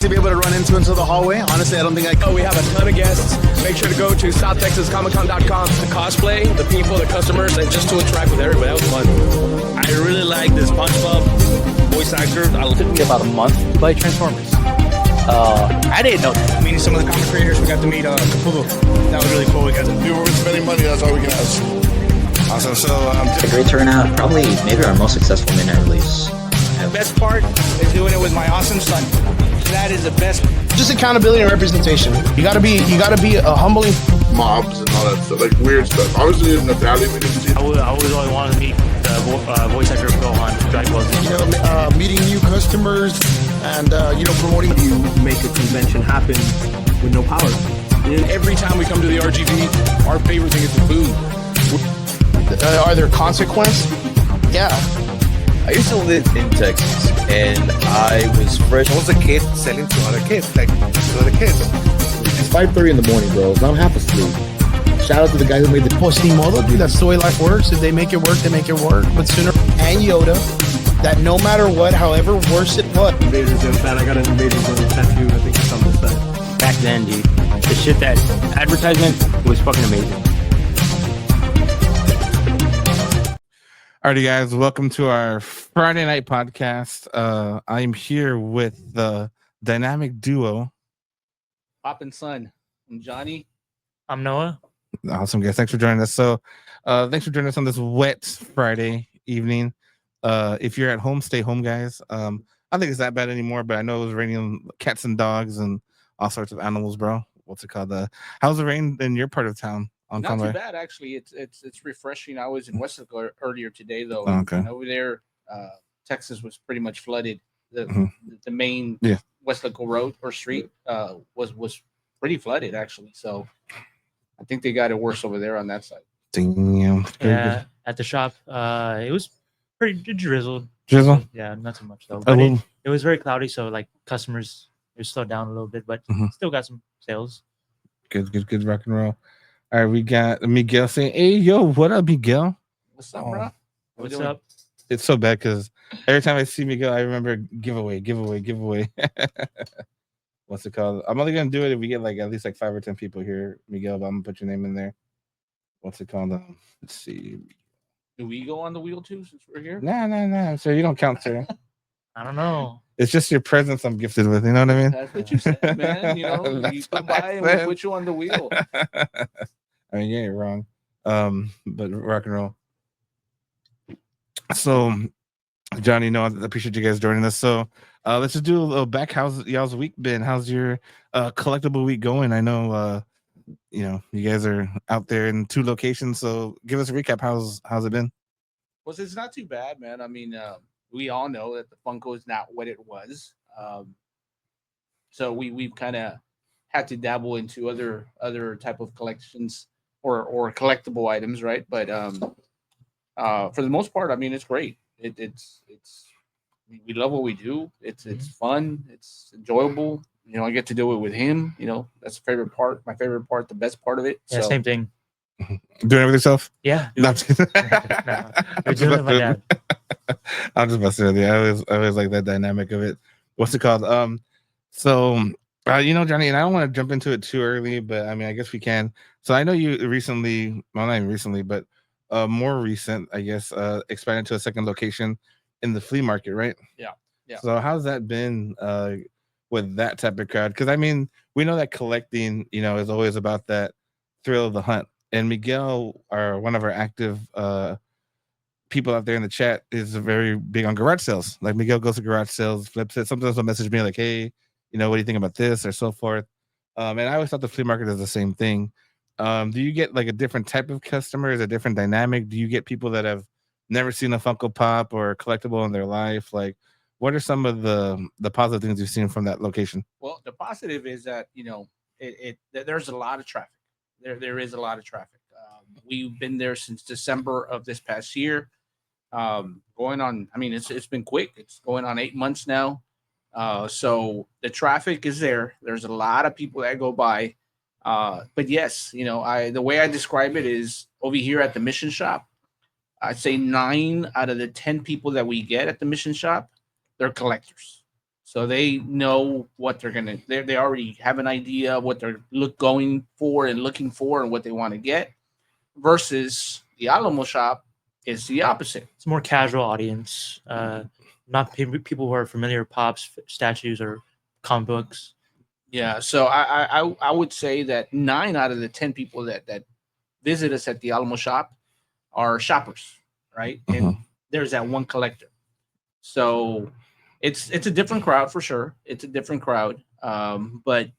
To be able to run into the hallway. Honestly, I don't think I could. Oh, we have a ton of guests. Make sure to go to southtexascomiccon.com to cosplay, the people, the customers, and just to interact with everybody. That was fun. I really like this SpongeBob voice actor. It took me about a month to play Transformers. I didn't know that. Meeting some of the comic creators, we got to meet Capullo. That was really cool. We got to we're spending money. That's all we can ask. Awesome. So a great turnout. Probably maybe our most successful midnight release. The best part is doing it with my awesome son. That is the best. Just accountability and representation. You gotta be a humbling. Mobs and all that stuff, like weird stuff. Obviously, in Natalia, we didn't see. I always wanted to meet the voice actor of Gohan, Dragon Ball Z. Meeting new customers and promoting. You make a convention happen with no power. And every time we come to the RGV, our favorite thing is the food. Are there consequences? Yeah. I used to live in Texas, and I was fresh. I was a kid selling to other kids, like to other kids. It's 5:30 in the morning, bro. So I'm half asleep. Shout out to the guy who made the Posting modo, dude. That's the way life works. If they make it work, they make it work. But sooner and Yoda, that no matter what, however worse it was. Invader Zim fan. I got an Invader Zim tattoo. I think it's on this side. Back then, dude, the shit that advertisement was fucking amazing. Alrighty, guys, welcome to our Friday night podcast. I'm here with the dynamic duo, Pop and Son. I'm Johnny. I'm Noah. Awesome, guys. Thanks for joining us. So, thanks for joining us on this wet Friday evening. If you're at home, stay home, guys. I don't think it's that bad anymore, but I know it was raining cats and dogs and all sorts of animals, bro. What's it called? How's the rain in your part of town? Not too bad, actually. It's refreshing. I was in Westlake earlier today, though. Oh, okay. And over there, Texas was pretty much flooded. The main Westlake road or street was pretty flooded, actually. So I think they got it worse over there on that side. Damn. Yeah, at the shop, it was pretty drizzled. Drizzle? Yeah, not too much though. But it was very cloudy, so like customers it slowed down a little bit, but still got some sales. Good rock and roll. All right, we got Miguel saying, "Hey, yo, what up, Miguel? What's up, bro? What's up?" It's so bad because every time I see Miguel, I remember giveaway. What's it called? I'm only gonna do it if we get like at least like 5 or 10 people here, Miguel. But I'm gonna put your name in there. What's it called? Let's see. Do we go on the wheel too since we're here? Nah. Sir, you don't count, sir. I don't know. It's just your presence I'm gifted with. You know what I mean? That's what you said, man. You know, you come by and we'll put you on the wheel. I mean, you ain't wrong. But rock and roll. So, Johnny, no, I appreciate you guys joining us. So, let's just do a little back. How's y'all's week been? How's your collectible week going? I know, you guys are out there in 2 locations. So, give us a recap. How's it been? Well, it's not too bad, man. I mean, we all know that the Funko is not what it was. So we've kind of had to dabble into other type of collections or collectible items, right? But for the most part, I mean, it's great. It's we love what we do. It's fun. It's enjoyable. You know, I get to do it with him. You know, that's the favorite part. My favorite part, the best part of it. Yeah, same thing. Doing everything yourself? Yeah. No, I'm just kidding. We're doing it with my dad. I'm just messing with you. I always like that dynamic of it. What's it called? So Johnny, and I don't want to jump into it too early, but I mean, I guess we can. So I know you recently, well, not even recently, but more recent, I guess, expanded to a second location in the flea market, right? Yeah. So how's that been with that type of crowd? Because I mean, we know that collecting, is always about that thrill of the hunt. And Miguel, one of our active people out there in the chat, is very big on garage sales. Like Miguel goes to garage sales, flips it. Sometimes he'll message me like, "Hey, what do you think about this?" or so forth. And I always thought the flea market is the same thing. Do you get like a different type of customer? Is a different dynamic? Do you get people that have never seen a Funko Pop or a collectible in their life? Like, what are some of the positive things you've seen from that location? Well, the positive is that there's a lot of traffic. There is a lot of traffic. We've been there since December of this past year. Going on, I mean, it's been quick. It's going on 8 months now. So the traffic is there. There's a lot of people that go by. But yes, the way I describe it is over here at the mission shop, I'd say 9 out of the 10 people that we get at the mission shop, they're collectors. so they know what they're gonna. They already have an idea of what they're going for and looking for and what they want to get. Versus the Alamo shop is the opposite. It's a more casual audience. Not people who are familiar with pops, statues, or comic books. Yeah, so I would say that 9 out of the 10 people that visit us at the Alamo shop are shoppers, right? And there's that one collector. So it's a different crowd for sure. It's a different crowd. But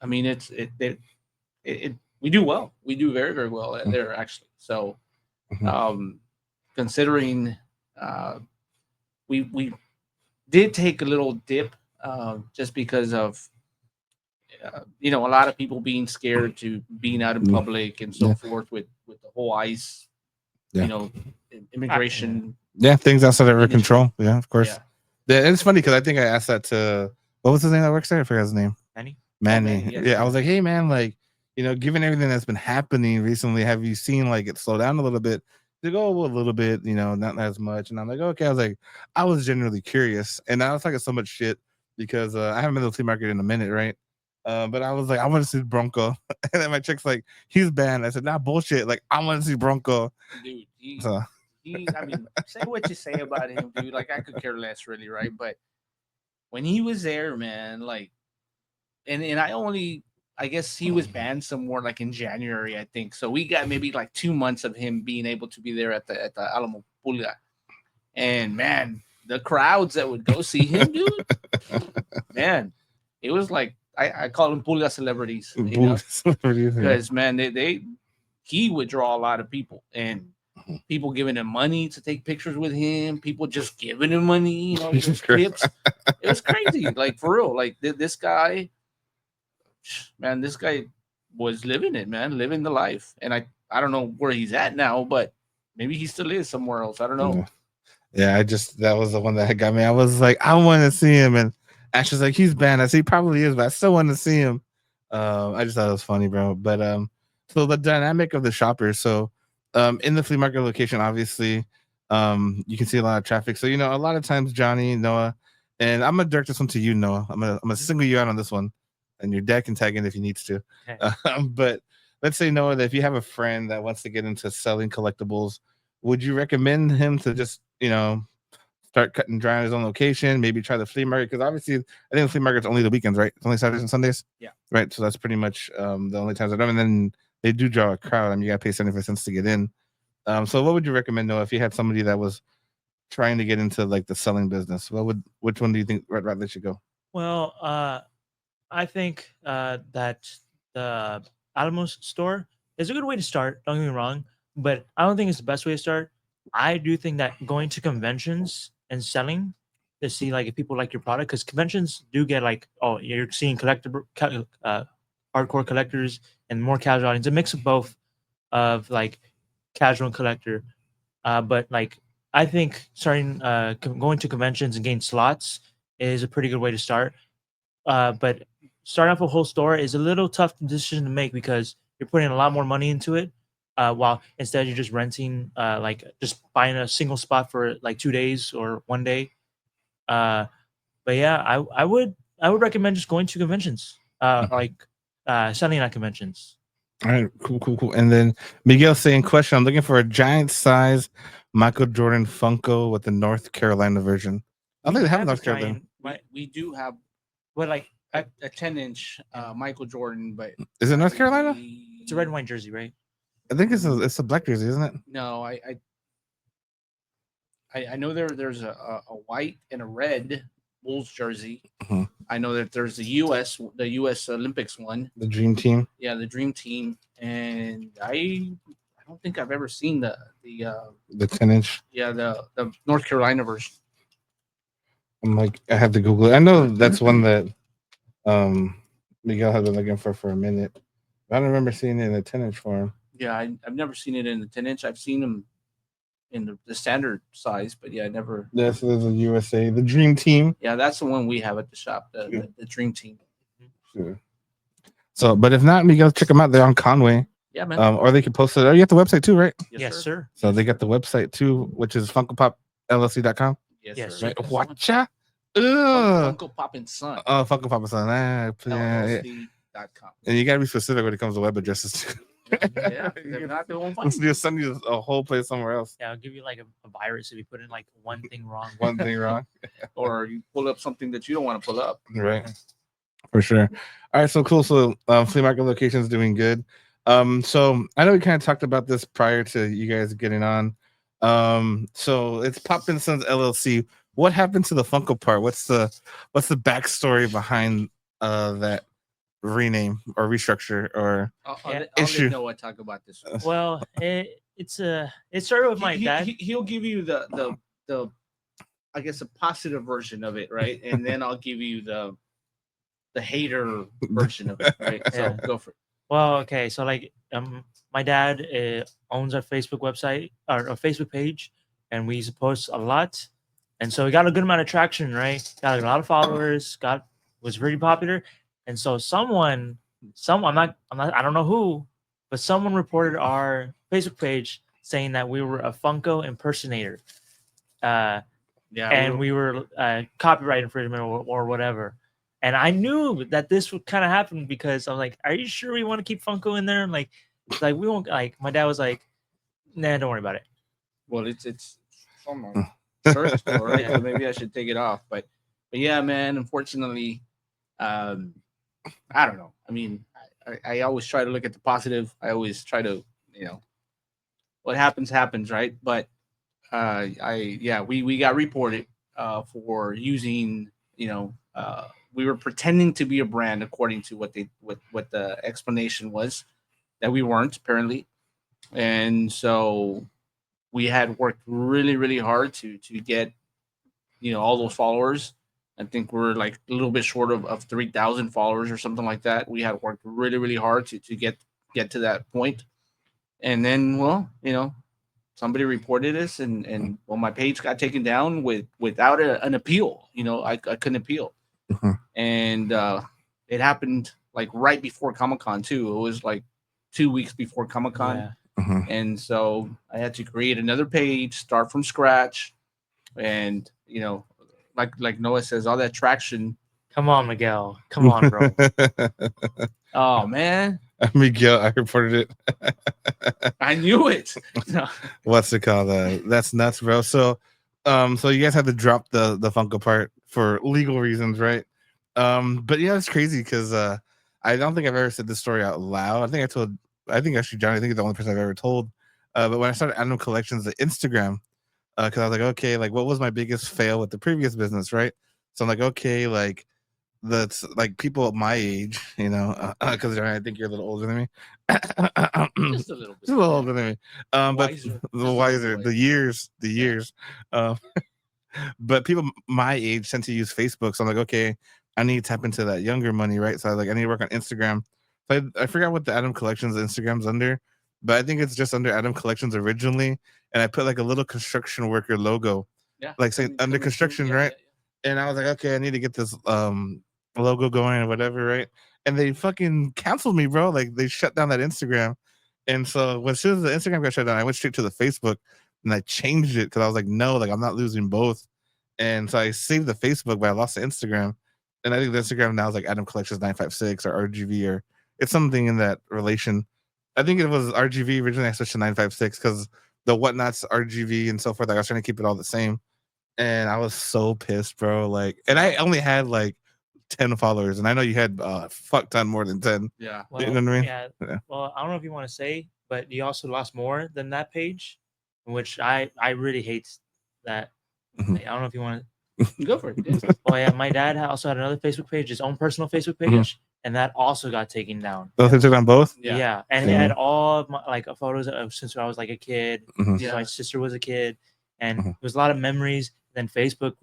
I mean, we do well. We do very, very well there actually. So considering we did take a little dip just because of a lot of people being scared to being out in public and so forth with the whole ICE, immigration. Yeah, things outside of our control. Yeah, of course. Yeah, it's funny because I think I asked that to what was his name that works there? I forgot his name. Manny. Yeah, I was like, hey man, like, given everything that's been happening recently, have you seen like it slow down a little bit? They go a little bit, not as much. And I'm like, okay. I was genuinely curious, and I was talking so much shit because I haven't been to the flea market in a minute, right? But I was like, I want to see Bronco, and then my chick's like, he's banned. I said, nah, bullshit. Like, I want to see Bronco. Dude, I mean, say what you say about him, dude. Like, I could care less, really, right? But when he was there, man, like, and I guess he was banned somewhere like in January, I think. So we got maybe like 2 months of him being able to be there at the Alamo Pulga. And man, the crowds that would go see him, dude, man, it was like I call them Pulga celebrities, because man, he would draw a lot of people, and people giving him money to take pictures with him, people just giving him money, just tips. It was crazy, like for real. Like this guy. Man, this guy was living it, man, living the life. And I don't know where he's at now, but maybe he still is somewhere else. I don't know. Yeah, that was the one that got me. I was like, I want to see him, and Ashley's like, he's banned. I said, he probably is, but I still want to see him. I just thought it was funny, bro. But so the dynamic of the shoppers. So in the flea market location, obviously, you can see a lot of traffic. So a lot of times, Johnny, Noah, and I'm gonna direct this one to you, Noah. I'm gonna single you out on this one. And your dad can tag in if he needs to. Okay. But let's say, Noah, that if you have a friend that wants to get into selling collectibles, would you recommend him to just, start cutting dry on his own location, maybe try the flea market? Because obviously, I think the flea market's only the weekends, right? It's only Saturdays and Sundays? Yeah. Right. So that's pretty much the only times I do. And then they do draw a crowd. I mean, you got to pay 75 cents to get in. So what would you recommend, Noah, if you had somebody that was trying to get into like the selling business? Which one do you think route they should go? Well, I think that the Alamo store is a good way to start. Don't get me wrong, but I don't think it's the best way to start. I do think that going to conventions and selling to see like if people like your product, because conventions do get like, oh, you're seeing hardcore collectors and more casual audience. A mix of both, of like casual and collector. But like I think starting going to conventions and getting slots is a pretty good way to start. But starting off a whole store is a little tough decision to make because you're putting a lot more money into it. While instead you're just renting, like just buying a single spot for like 2 days or 1 day. But yeah, I would recommend just going to conventions, selling at conventions. All right, cool. And then Miguel saying, question, I'm looking for a giant size Michael Jordan Funko with the North Carolina version. I think they have North Carolina. We do have, but like a 10-inch Michael Jordan, but is it North Carolina? It's a red and white jersey, right? I think it's a black jersey, isn't it? No, I know there's a white and a red Bulls jersey. Mm-hmm. I know that there's the U.S. Olympics one, the Dream Team. Yeah, the Dream Team, and I don't think I've ever seen the 10-inch. Yeah, the North Carolina version. I'm like, I have to Google it. I know that's one that Miguel has been looking for a minute. I don't remember seeing it in the 10-inch form. Yeah, I've never seen it in the 10-inch. I've seen them in the standard size, but yeah, I never. Yes, there's a USA, the Dream Team. Yeah, that's the one we have at the shop, the Dream Team. Sure. So, but if not, Miguel, check them out. They're on Conway. Yeah, man. Or they can post it. Oh, you have the website too, right? Yes, sir. So they got the website too, which is FunkoPopLLC.com. Yes, sir. Right. Watcha. Ugh. Funko Pop and Son. Oh, Funko Pop and Son. LLC.com. And you gotta be specific when it comes to web addresses too. Yeah, they're not doing fine. Let's just send you a whole place somewhere else. Yeah, I'll give you like a virus if you put in like one thing wrong. One thing wrong. Or you pull up something that you don't want to pull up. Right. For sure. All right, so cool. So flea market location is doing good. So I know we kind of talked about this prior to you guys getting on. So it's Pop and Sons LLC. What happened to the Funko part? What's the backstory behind that rename or restructure or I'll issue? let Noah talk about this. Well, it started with my dad. He'll give you the I guess a positive version of it, right? And then I'll give you the hater version of it, right? So Yeah. go for it. Well, okay, so like my dad owns a Facebook website or a Facebook page, and we used to post a lot, and so we got a good amount of traction, right? Got a lot of followers, was really popular, and so I don't know who, but someone reported our Facebook page saying that we were a Funko impersonator, and we were copyright infringement or whatever. And I knew that this would kind of happen because I was like, "Are you sure we want to keep Funko in there?" And like we won't. Like my dad was like, "Nah, don't worry about it." Well, it's on my search for, right? So maybe I should take it off. But yeah, man. Unfortunately, I don't know. I mean, I always try to look at the positive. I always try to, what happens, right? But we got reported for using, we were pretending to be a brand according to what the explanation was, that we weren't apparently. And so we had worked really, really hard to get, all those followers. I think we're like a little bit short of 3,000 followers or something like that. We had worked really, really hard to get to that point. And then, well, somebody reported us and my page got taken down without an appeal. I couldn't appeal. Mm-hmm. And it happened like right before Comic-Con too. It was like 2 weeks before Comic-Con. Yeah. Mm-hmm. And so I had to create another page, start from scratch. And, like Noah says, all that traction. Come on, Miguel. Come on, bro. Oh, man. Miguel, I reported it. I knew it. What's it called? That's nuts, bro. So you guys had to drop the Funko part for legal reasons, right? But it's crazy because I don't think I've ever said this story out loud. I think actually Johnny, I think it's the only person I've ever told. But when I started Animal Collections, the Instagram, because I was like, okay, like what was my biggest fail with the previous business, right? So I'm like, okay, like that's like people at my age, because I think you're a little older than me. Just a little bit. Just a little older than me. But Wiser. the wiser, the years. But people my age tend to use Facebook. So I'm like, okay, I need to tap into that younger money, right? So I need to work on Instagram. So I forgot what the Adam Collections Instagram's under, but I think it's just under Adam Collections originally. And I put like a little construction worker logo, like saying under construction, right? Yeah. And I was like, okay, I need to get this logo going or whatever, right? And they fucking canceled me, bro. Like they shut down that Instagram. And so as soon as the Instagram got shut down, I went straight to the Facebook and I changed it because I was like, no, like I'm not losing both. And so I saved the Facebook, but I lost the Instagram. And I think the Instagram now is like Adam Collections 956 or RGV, or it's something in that relation. I think it was RGV originally. I switched to 956 because the whatnots RGV and so forth. Like I was trying to keep it all the same. And I was so pissed, bro. Like, and I only had like 10 followers, and I know you had fuck ton more than 10. Yeah. Well, you know what I mean? Yeah. Well, I don't know if you want to say, but you also lost more than that page, which I really hate that. Mm-hmm. I don't know if you want to go for it. Yeah. Well, yeah, my dad also had another Facebook page, his own personal Facebook page, Mm-hmm. and that also got taken down. Oh, they took down both? Yeah. And it had all of my like photos of since I was like a kid. Mm-hmm. Yeah. My sister was a kid, and Mm-hmm. there was a lot of memories. Then Facebook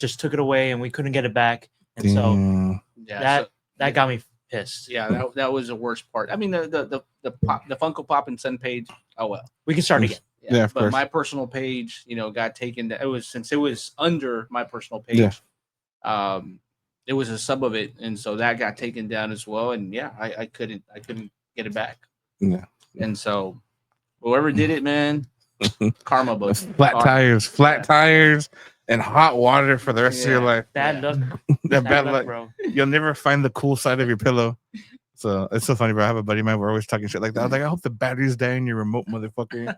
just took it away, and we couldn't get it back. And so that got me pissed. Yeah, that was the worst part. I mean, the Funko Pop and Son page. Oh well, we can start again. Yeah, of but course. my personal page, got taken. It was under my personal page. Yeah. It was a sub of it, and so that got taken down as well. And I couldn't get it back. Yeah. And so whoever did it, man, karma, but flat tires. and hot water for the rest of your life. Bad luck. That bad luck, bro. You'll never find the cool side of your pillow. So it's so funny, bro. I have a buddy of mine. We're always talking shit like that. I was like, I hope the batteries die in your remote, motherfucker.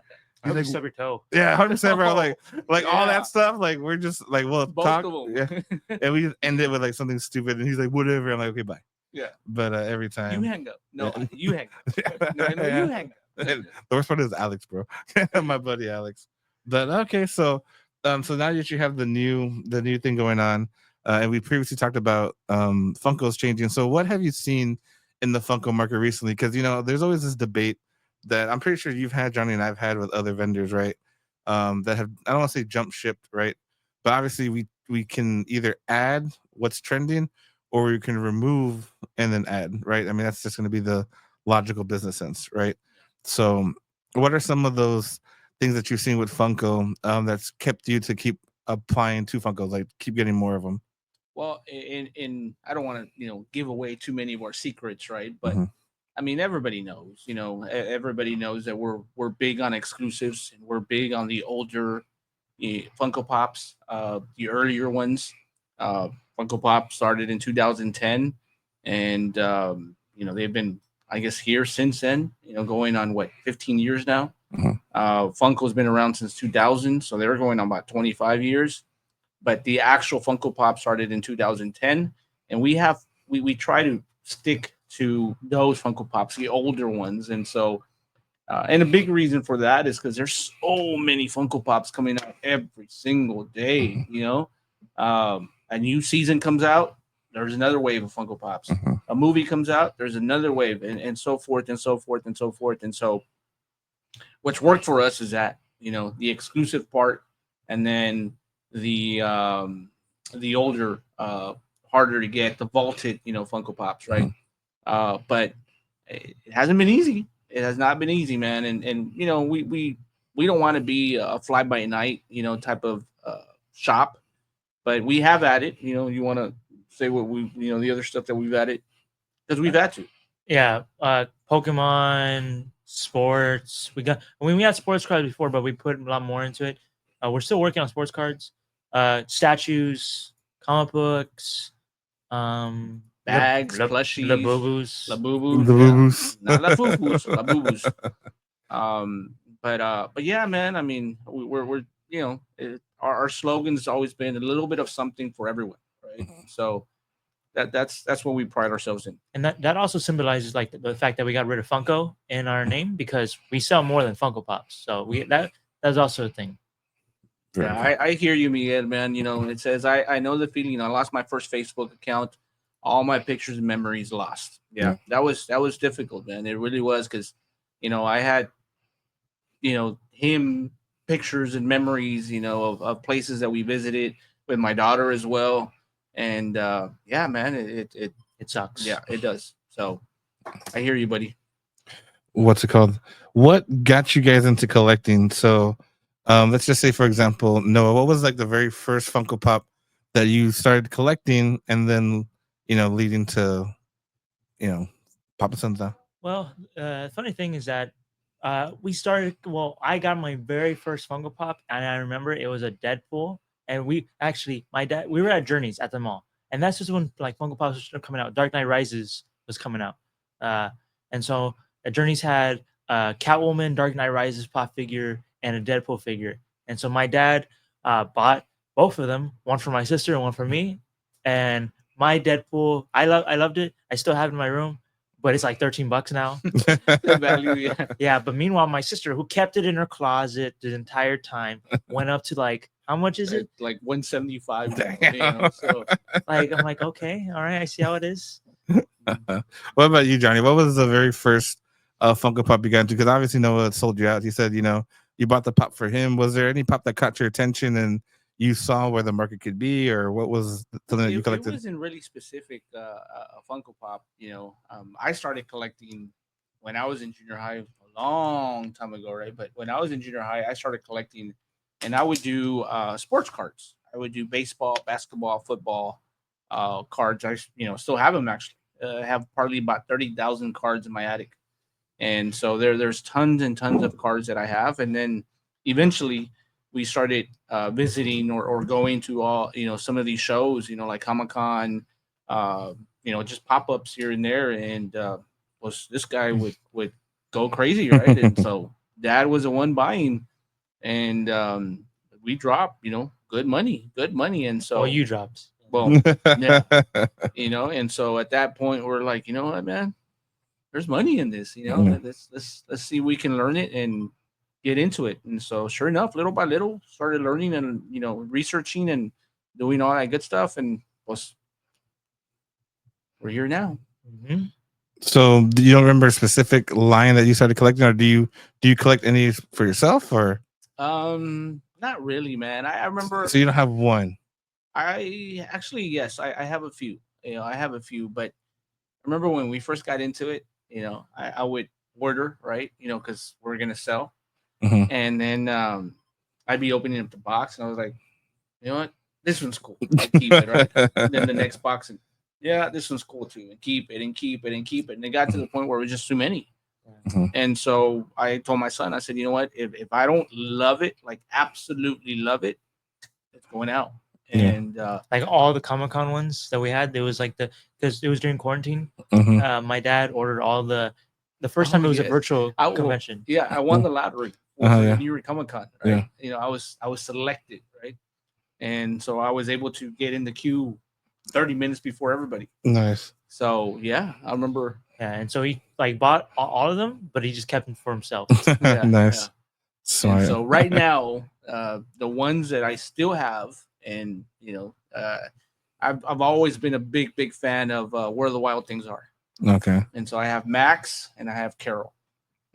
I hope like, you stub your toe. Yeah, 100%, bro. Like all Yeah. that stuff. Like we're just like, we'll Both talk. of Yeah, them. and we just end it with like something stupid, and he's like, whatever. I'm like, okay, bye. Yeah. But every time You hang up. No, Yeah. you hang up. No, you hang up. The worst part is Alex, bro. My buddy Alex. But okay, so so now that you have the new thing going on, and we previously talked about Funko's changing. So what have you seen in the Funko market recently? Because there's always this debate that I'm pretty sure you've had, Johnny, and I've had with other vendors, right? That have, I don't want to say jump shipped, right? But obviously we can either add what's trending or we can remove and then add, right? I mean, that's just going to be the logical business sense, right? So what are some of those things that you've seen with Funko that's kept you to keep applying to Funko, like keep getting more of them? Well, in I don't want to give away too many of our secrets, right? But Mhm. I mean, everybody knows. Everybody knows that we're big on exclusives and we're big on the older Funko Pops, the earlier ones. Funko Pop started in 2010, and they've been, I guess, here since then. Going on 15 years now. Mhm. Funko's been around since 2000, so they're going on about 25 years. But the actual Funko Pop started in 2010, and we try to stick to those Funko Pops, the older ones, and so. And a big reason for that is because there's so many Funko Pops coming out every single day. A new season comes out, there's another wave of Funko Pops. Mhm. A movie comes out, there's another wave, and so forth and so forth and so forth. And so, what's worked for us is that the exclusive part, and then the older, harder to get, the vaulted, Funko Pops, right? But it hasn't been easy. It has not been easy, man. And we don't want to be a fly by night, type of shop, but we have added. You want to say what the other stuff that we've added, because we've had to. Yeah, Pokemon, sports. We had sports cards before, but we put a lot more into it. We're still working on sports cards, statues, comic books, Bags, plushies, Labubus. The not la boo-boos, la boo-boos. But yeah, man. I mean, we're our slogan has always been a little bit of something for everyone, right? So that's what we pride ourselves in. And that also symbolizes like the fact that we got rid of Funko in our name because we sell more than Funko Pops. So that's also a thing. Yeah, I hear you, Miguel, man. It says I know the feeling. I lost my first Facebook account, all my pictures and memories lost. Yeah. That was difficult, man. It really was, because I had him pictures and memories, of places that we visited with my daughter as well. And yeah, man, it sucks. Yeah, it does. So I hear you, buddy. What's it called? What got you guys into collecting? So let's just say, for example, Noah, what was like the very first Funko Pop that you started collecting, and then leading to Papa Sons now? Well, funny thing is that we started. Well, I got my very first Funko Pop, and I remember it was a Deadpool. And we were at Journeys at the mall, and that's just when like Funko Pops was coming out. Dark Knight Rises was coming out, and so Journeys had Catwoman, Dark Knight Rises pop figure, and a Deadpool figure. And so my dad bought both of them, one for my sister and one for me. And my Deadpool, I loved it. I still have it in my room, but it's like $13 now. Value, yeah. Yeah, but meanwhile, my sister, who kept it in her closet the entire time, went up to like, how much is it? Like 175. So like I'm like, okay, all right, I see how it is. What about you, Johnny? What was the very first Funko Pop you got into? Because obviously Noah sold you out. He said, you bought the pop for him. Was there any pop that caught your attention and you saw where the market could be, or what was something that you collected? It wasn't really specific. A Funko Pop. I started collecting when I was in junior high a long time ago, right? But when I was in junior high, I started collecting, and I would do sports cards. I would do baseball, basketball, football cards. I still have them actually. I have probably about 30,000 cards in my attic, and so there's tons and tons of cards that I have. And then eventually we started visiting or going to all some of these shows, like Comic-Con, just pop-ups here and there, and was this guy would go crazy, right? And so Dad was the one buying, and we dropped good money, and so you dropped. well, yeah, and so at that point we're like, you know what, man, there's money in this, let's see if we can learn it and get into it. And so sure enough, little by little started learning and researching and doing all that good stuff, and we're here now. Mm-hmm. So do you don't remember a specific line that you started collecting, or do you collect any for yourself, or not really, man. I remember. So you don't have one? I actually, yes, I have a few. I have a few, but I remember when we first got into it, I would order, right, because we're gonna sell, and then I'd be opening up the box, and I was like, you know what, this one's cool, I'll keep it, right. Then the next box, and yeah, this one's cool too, and keep it and keep it and keep it, and it got to the point where it was just too many. And so I told my son, I said, you know what, if I don't love it, like absolutely love it, it's going out. And like all the Comic-Con ones that we had, there was like because it was during quarantine. My dad ordered all the first time it was a virtual convention. I won the lottery for the New York Comic-Con, right? I was selected, right? And so I was able to get in the queue 30 minutes before everybody. Nice. So yeah, I remember. Yeah, and so he like bought all of them, but he just kept them for himself. Nice. And so right now, the ones that I still have, and I've always been a big fan of Where the Wild Things Are. Okay. And so I have Max and I have Carol.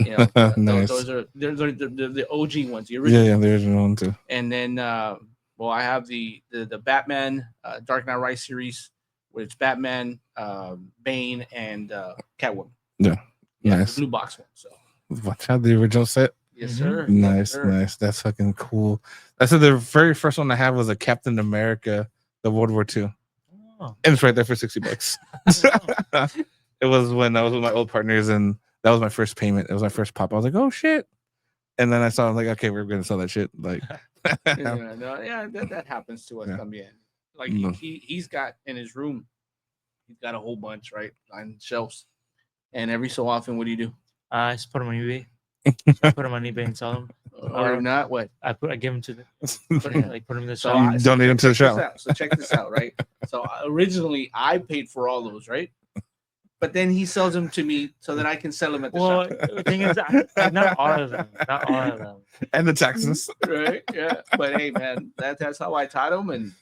Nice. Those are the OG ones, the original. Yeah, the original one too. And then I have the Batman Dark Knight Rise series, which Batman, Bane, and Catwoman. Yeah, nice. The blue box one. So watch out, the original set. Yes, sir. Nice, yes, sir. Nice. That's fucking cool. I said the very first one I have was a Captain America, the World War II. Oh. And it's right there for $60. It was when I was with my old partners, and that was my first payment. It was my first pop. I was like, oh shit. And then I saw, I'm like, okay, we're gonna sell that shit. Like that happens to us también. Like he's got in his room, he's got a whole bunch, right, on shelves. And every so often, what do you do? I just put them on eBay. Put them on eBay and sell them. Or not, what? I give them to put them in the so shop. Donate them to the shop. So check this out, right? So originally I paid for all those, right? But then he sells them to me so that I can sell them at the shop. The thing is, not all of them. Not all of them. And the taxes. Right? Yeah. But hey, man, that's how I taught him, and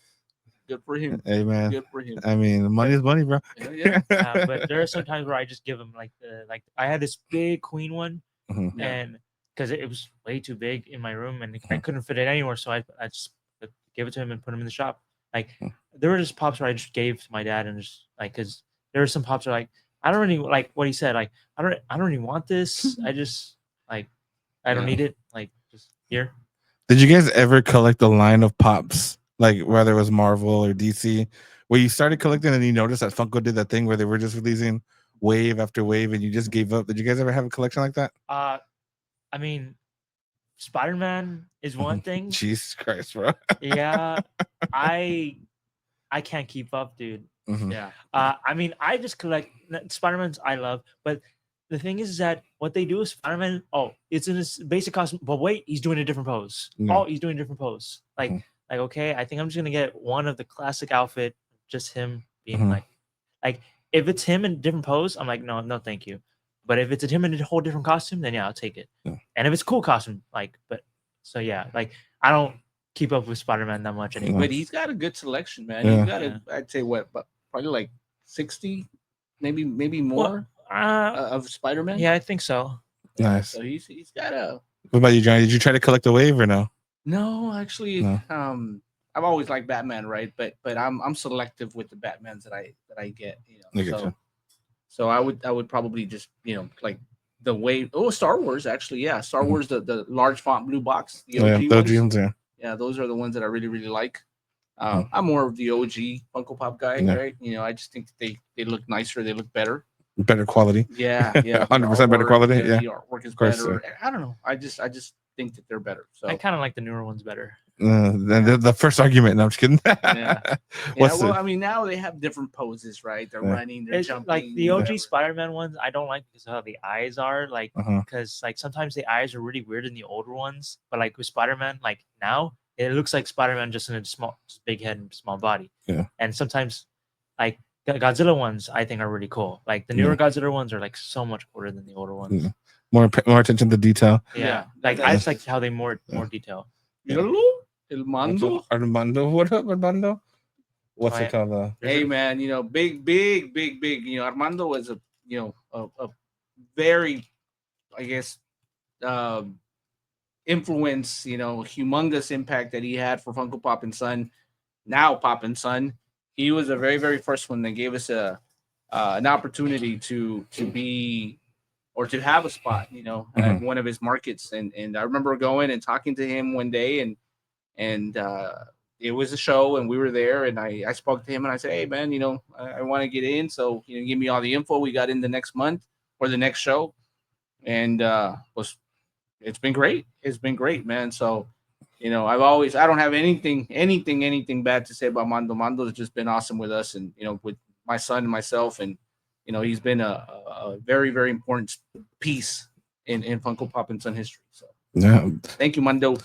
good for him. Hey, man. Good for him. I mean, money is money, bro. Yeah. But there are some times where I just give him like I had this big queen one, and because it was way too big in my room and I couldn't fit it anywhere, so I just gave it to him and put him in the shop. Like there were just pops where I just gave to my dad, and just like because there were some pops where like I don't really like what he said. Like I don't really want this. I just like I don't need it. Like just here. Did you guys ever collect a line of pops, like whether it was Marvel or DC, where you started collecting and you noticed that Funko did that thing where they were just releasing wave after wave and you just gave up? Did you guys ever have a collection like that? I mean, Spider-Man is one thing. Jesus Christ, bro. Yeah, I can't keep up, dude. Yeah. I mean, I just collect Spider-Man's I love, but the thing is that what they do is Spider-Man, it's in his basic costume, but wait, he's doing a different pose. No. He's doing a different pose. Like, okay, I think I'm just gonna get one of the classic outfit, just him being like if it's him in a different pose, I'm like, no, thank you. But if it's him in a whole different costume, then yeah, I'll take it. Yeah. And if it's a cool costume, like, but so yeah, like I don't keep up with Spider-Man that much anymore. But he's got a good selection, man. Yeah. He's got I'd say but probably like 60, maybe more of Spider-Man. Yeah, I think so. Nice. So he's got a. What about you, Johnny? Did you try to collect a wave or no? No, actually, I've always liked Batman, right? But I'm selective with the Batmans that I get. So I would probably just like the wave. Oh, Star Wars actually, yeah, Star Wars, the large font blue box. The OG ones. Yeah, those are the ones that I really really like. I'm more of the OG Funko Pop guy, right? I just think they look nicer, they look better quality. Yeah, 100% better quality. Yeah, the artwork is better. I don't know. I just think that they're better. So I kind of like the newer ones better. The first argument. No, I'm just kidding. yeah, What's well, the- I mean, now they have different poses, right? They're running, they're It's jumping. like the OG whatever. Spider-Man ones. I don't like because of how the eyes are, like, Uh-huh. because like sometimes the eyes are really weird in the older ones. But like with Spider-Man, like now it looks like Spider-Man just in a just big head and small body. Yeah. And sometimes like Godzilla ones, I think are really cool. Like the newer Godzilla ones are like so much cooler than the older ones. Yeah. More attention to detail. Yeah. Like I just like how they more detail. El Mando. Armando, what up, Armando? What's it called? Hey man, big. Armando was a very, I guess, influence, humongous impact that he had for Funko Pop and Son. Now Pop and Son, he was the very, very first one that gave us an opportunity to be or to have a spot, at one of his markets. And I remember going and talking to him one day, and it was a show, and we were there, and I spoke to him, and I said, hey man, I want to get in, so give me all the info. We got in the next month or the next show, and it's been great. It's been great, man. So I don't have anything bad to say about Mando. Mando's just been awesome with us, and with my son and myself, and he's been a very, very important piece in Funko Pop and Son history. So Yeah. thank you, Mando.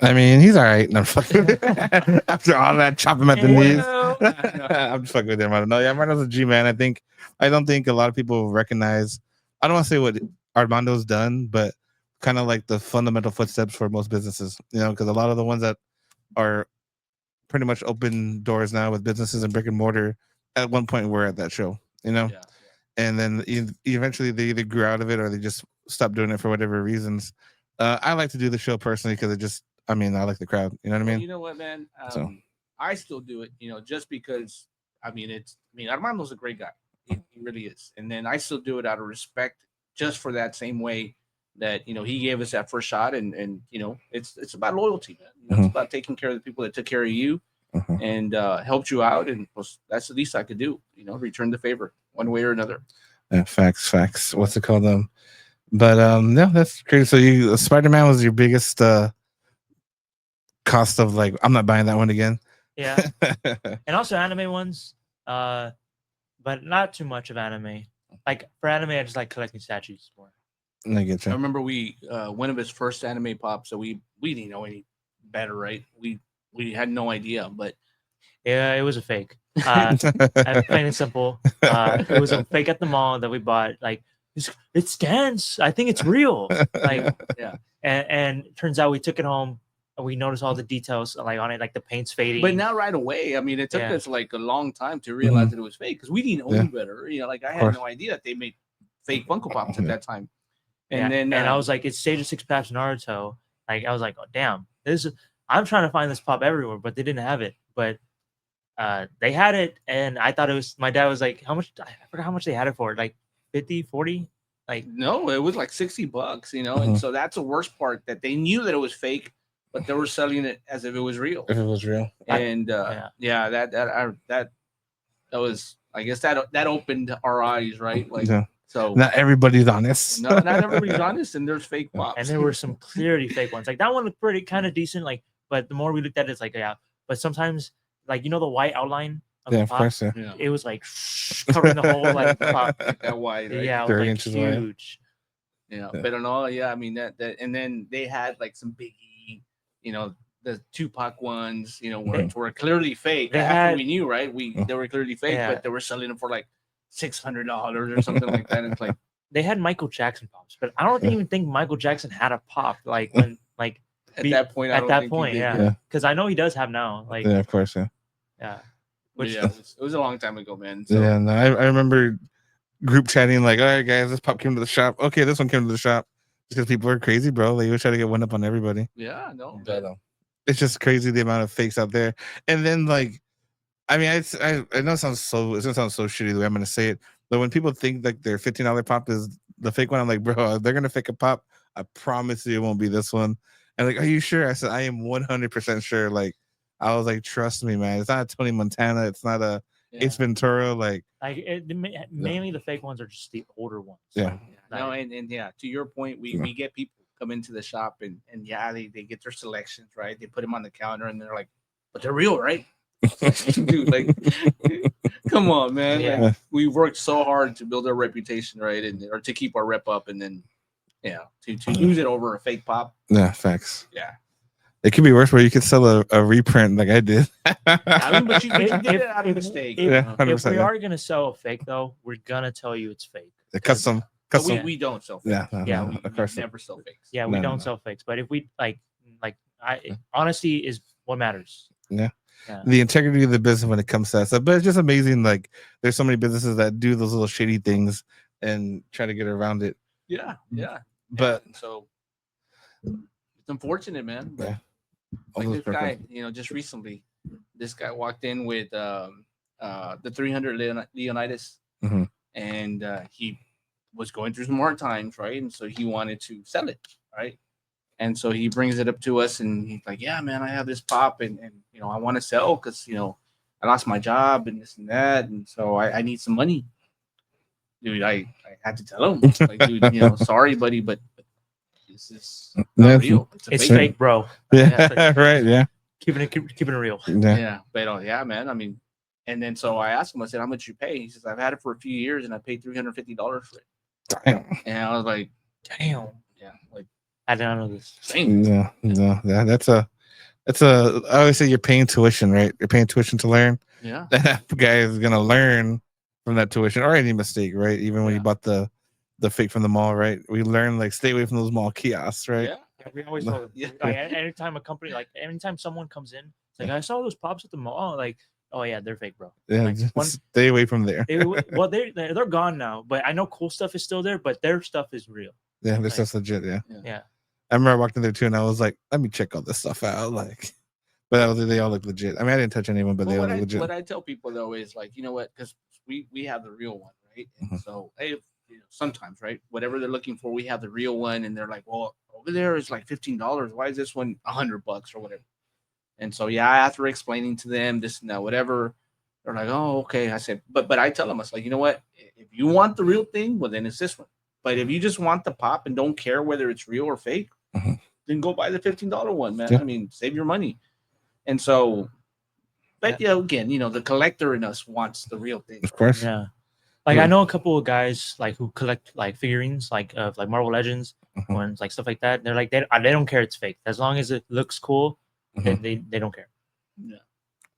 I mean, he's all right. No, after all that, chop him at the knees. I'm just fucking with him. I don't know. Yeah, Armando's a G, man. I don't think a lot of people recognize. I don't want to say what Armando's done, but kind of like the fundamental footsteps for most businesses. Because a lot of the ones that are pretty much open doors now with businesses and brick and mortar, at one point were at that show. Yeah. And then eventually they either grew out of it or they just stopped doing it for whatever reasons. I like to do the show personally because I like the crowd. You know what I mean? You know what, man? So. I still do it, just because Armando's a great guy. He really is. And then I still do it out of respect, just for that same way that, he gave us that first shot. And it's about loyalty, man. It's about taking care of the people that took care of you and helped you out. And that's the least I could do, return the favor one way or another. Yeah, facts. What's it called? But no, that's crazy. So Spider-Man was your biggest cost of like, I'm not buying that one again. Yeah. And also anime ones, but not too much of anime. Like for anime, I just like collecting statues more. I get you. I remember one of his first anime pops, so we didn't know any better, right? We had no idea, but yeah, it was a fake. Plain and simple. It was a fake at the mall that we bought. Like it scans. I think it's real. Like yeah. And it turns out we took it home and we noticed all the details like on it, like the paint's fading. But not right away. I mean, it took us like a long time to realize that it was fake because we didn't know better. Like I had no idea that they made fake Funko Pops at that time. And then I was like, it's Stage of Six Paths Naruto. Like I was like, oh damn, I'm trying to find this pop everywhere, but they didn't have it. But they had it, and I thought it was. My dad was like, how much? I forgot how much they had it for. Like 50, 40? Like no, it was like $60. And so that's the worst part, that they knew that it was fake, but they were selling it as if it was real. If it was real, and that was, I guess that opened our eyes, right? Like so, not everybody's honest. No, not everybody's honest, and there's fake pops. And there were some clearly fake ones. Like that one looked pretty kind of decent. Like, but the more we looked at it, it's like But sometimes, like the white outline of the pop, of course, it was like covering the whole like pop. Like that white, right? Yeah, it was like huge. But in all, I mean that, and then they had like some biggie, the Tupac ones, were clearly fake. We knew, right? They were clearly fake, but they were selling them for like $600 or something like that. It's like they had Michael Jackson pops, but I don't even think Michael Jackson had a pop like when like at that point. Because I know he does have now. Like of course, yeah. It was a long time ago, man. So. Yeah, no, I remember group chatting like, all right, guys, this pop came to the shop. Okay, this one came to the shop. Because people are crazy, bro. They always try to get one up on everybody. Yeah, no. It's just crazy the amount of fakes out there. And then like, I mean, I know it's gonna sound so shitty the way I'm gonna say it, but when people think like their $15 pop is the fake one, I'm like, bro, they're gonna fake a pop. I promise you it won't be this one. And like, are you sure? I said, I am 100% sure. Like, I was like, trust me, man. It's not a Tony Montana. It's not a Ace Ventura. Like mainly the fake ones are just the older ones. Yeah. No, and to your point, we get people come into the shop and yeah, they get their selections, right? They put them on the counter and they're like, but they're real, right? Dude, like, come on, man. Yeah. Like, we worked so hard to build our reputation, right? And or to keep our rep up, and then to lose it over a fake pop. Yeah, facts. Yeah. It could be worse where you could sell a reprint like I did. I mean, but you did it If- out of mistake. If, Yeah, 100%, if we yeah. are gonna sell a fake though, we're gonna tell you it's fake. The custom. But we, Custom. we don't sell fakes. Yeah, Yeah, we, of course. never sell fakes. Yeah, we No, don't no. sell fakes. But if we honesty is what matters. Yeah. Yeah. The integrity of the business when it comes to that stuff. But it's just amazing. Like there's so many businesses that do those little shady things and try to get around it. Yeah, yeah. But And so it's unfortunate, man. But yeah. like All this those guy, perfect. just recently, this guy walked in with the 300 Leonidas, Mhm. and he was going through some hard times, right? And so he wanted to sell it, right? And so he brings it up to us, and he's like, "Yeah, man, I have this pop, and I want to sell because I lost my job and this and that, and so I need some money." Dude, I had to tell him, like, dude, sorry, buddy, but this is not That's- real. It's a It's fake. fake, bro. Yeah, right. Yeah. Keeping it real. Yeah. Yeah, but yeah, man. I mean, and then so I asked him. I said, "How much you pay?" He says, "I've had it for a few years, and I paid $350 for it." Damn. And I was like, Damn. "Yeah, like I didn't know this. same." No, yeah, that's a I always say you're paying tuition, right? You're paying tuition to learn. Yeah, That guy is gonna learn from that tuition or any mistake, right? Even when you Yeah. bought the fake from the mall, right? We learn like stay away from those mall kiosks, right? yeah, Yeah, we always No. tell them. Yeah. Like, anytime a company, like anytime someone comes in, it's like I saw those pops at the mall. Like, oh yeah, they're fake, bro. Yeah, Like, just one- stay away from there. they're gone now, but I know cool stuff is still there, but their stuff is real. Yeah, this like- stuff's legit. Yeah, Yeah. I remember I walked in there too, and I was like, let me check all this stuff out. Like, but they all look legit. I mean, I didn't touch anyone, but Well, they all what look I, legit. what I tell people though is like, you know what? Because we have the real one, right? And Mhm. so hey, sometimes, right? Whatever they're looking for, we have the real one, and they're like, "Well, over there is like $15. Why is this one $100 or whatever?" And so yeah, after explaining to them this and that, whatever, they're like, "Oh, okay." I said, but I tell them, I was like, you know what? If you want the real thing, well, then it's this one. But if you just want the pop and don't care whether it's real or fake, Mhm. then go buy the $15 one, man. Yeah. I mean, save your money. And so, but again, the collector in us wants the real thing. Of course. Yeah. Like Yeah. I know a couple of guys like who collect like figurines like of like Marvel Legends Mhm. and like stuff like that. They're like they don't care it's fake as long as it looks cool. Mhm. They don't care.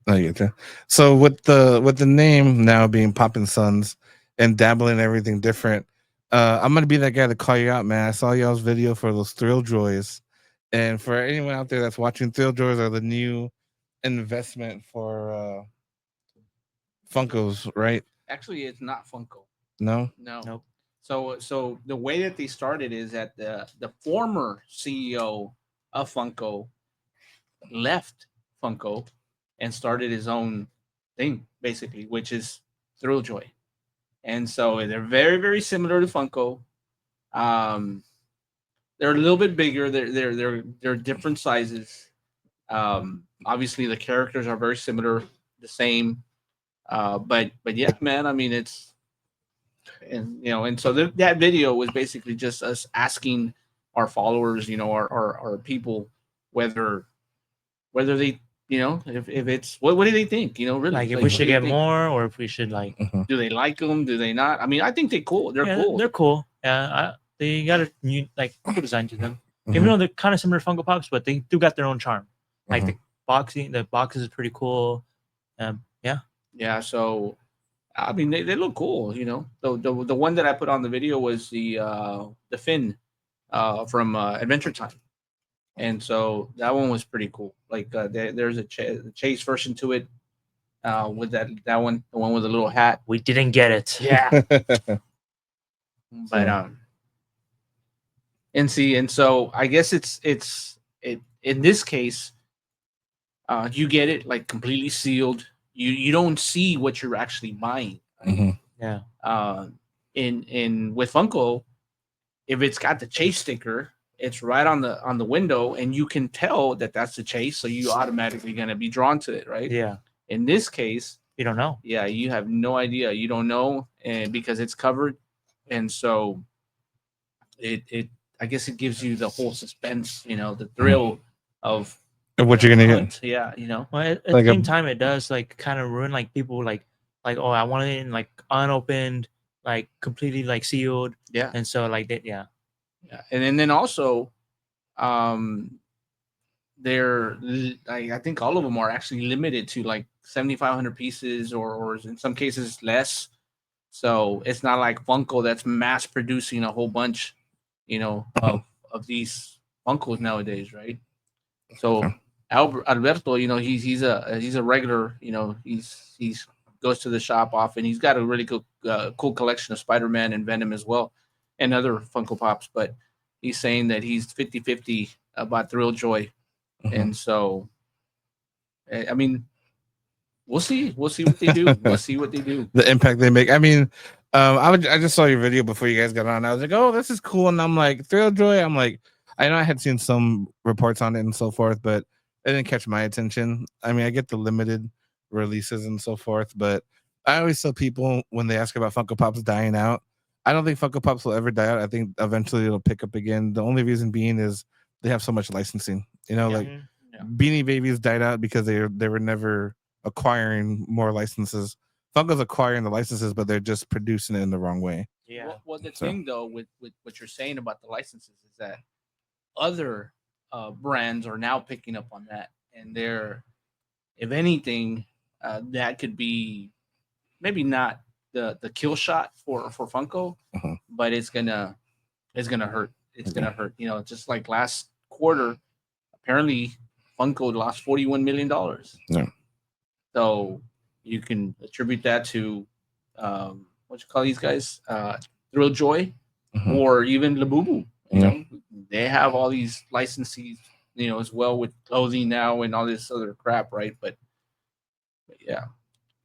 I get you. So with the name now being Poppin' Sons and dabbling in everything different, I'm gonna be that guy to call you out, man. I saw y'all's video for those Thrill Joys, and for anyone out there that's watching, Thrill Joys are the new investment for Funkos, right? Actually, it's not Funko. No. No. Nope. So the way that they started is that the former CEO of Funko left Funko and started his own thing, basically, which is Thrill Joy. And so they're very, very similar to Funko. They're a little bit bigger. They're different sizes. Obviously, the characters are very similar, the same. But yeah, man. I mean, it's and so that video was basically just us asking our followers, our people, whether they, if it's what do they think, really, Like if Like, we what should do you get think? more or if we should like Do they like them? Do they not? I mean, I think they're cool. They're cool. They're cool. Yeah, they got a new like cool design to them. Mhm. Even though they're kind of similar to Funko Pops, but they do got their own charm. Like Mhm. the boxes is pretty cool. Yeah. Yeah, so I mean they look cool, The one that I put on the video was the Finn from Adventure Time. And so that one was pretty cool. Like there's a chase version to it with that one, the one with the little hat. We didn't get it. Yeah. But and so I guess it's in this case you get it like completely sealed. You don't see what you're actually buying. Right? Mhm. Yeah. In with Funko, if it's got the chase sticker, it's right on the window, and you can tell that that's the chase, so you automatically gonna be drawn to it, right? Yeah. In this case, You don't know. yeah, you have no idea. You don't know, and because it's covered, and so it I guess it gives you the whole suspense, the thrill of And what you're gonna get? hunt. Yeah, Well, at Like the a- same time, it does like kind of ruin like people oh, I want it in like unopened, like completely like sealed, yeah, and so like that, yeah. yeah. And then also, um, I think all of them are actually limited to like 7,500 pieces, or in some cases less. So it's not like Funko that's mass producing a whole bunch, of these Funkos nowadays, right? So Alberto, he's a regular, he's goes to the shop often. He's got a really cool collection of Spider-Man and Venom as well, and other Funko Pops. But he's saying that he's 50-50 about Thrill Joy, and so I mean, we'll see what they do. We'll see what they do. The impact they make. I mean, I just saw your video before you guys got on. I was like, oh, this is cool, and I'm like, Thrill Joy. I'm like, I know I had seen some reports on it and so forth, but it didn't catch my attention. I mean, I get the limited releases and so forth, but I always tell people when they ask about Funko Pops dying out, I don't think Funko Pops will ever die out. I think eventually it'll pick up again. The only reason being is they have so much licensing. Like Beanie Babies died out because they were never acquiring more licenses. Funko's acquiring the licenses, but they're just producing it in the wrong way. Yeah. Well, the thing though with what you're saying about the licenses is that other brands are now picking up on that, and they're, if anything, that could be maybe not the kill shot for Funko, but it's gonna hurt. It's gonna hurt. Just like last quarter, apparently Funko lost $41 million. Yeah. So you can attribute that to what you call these guys, Thrill Joy, or even Labubu. They have all these licensees, as well with clothing now and all this other crap, right? But yeah,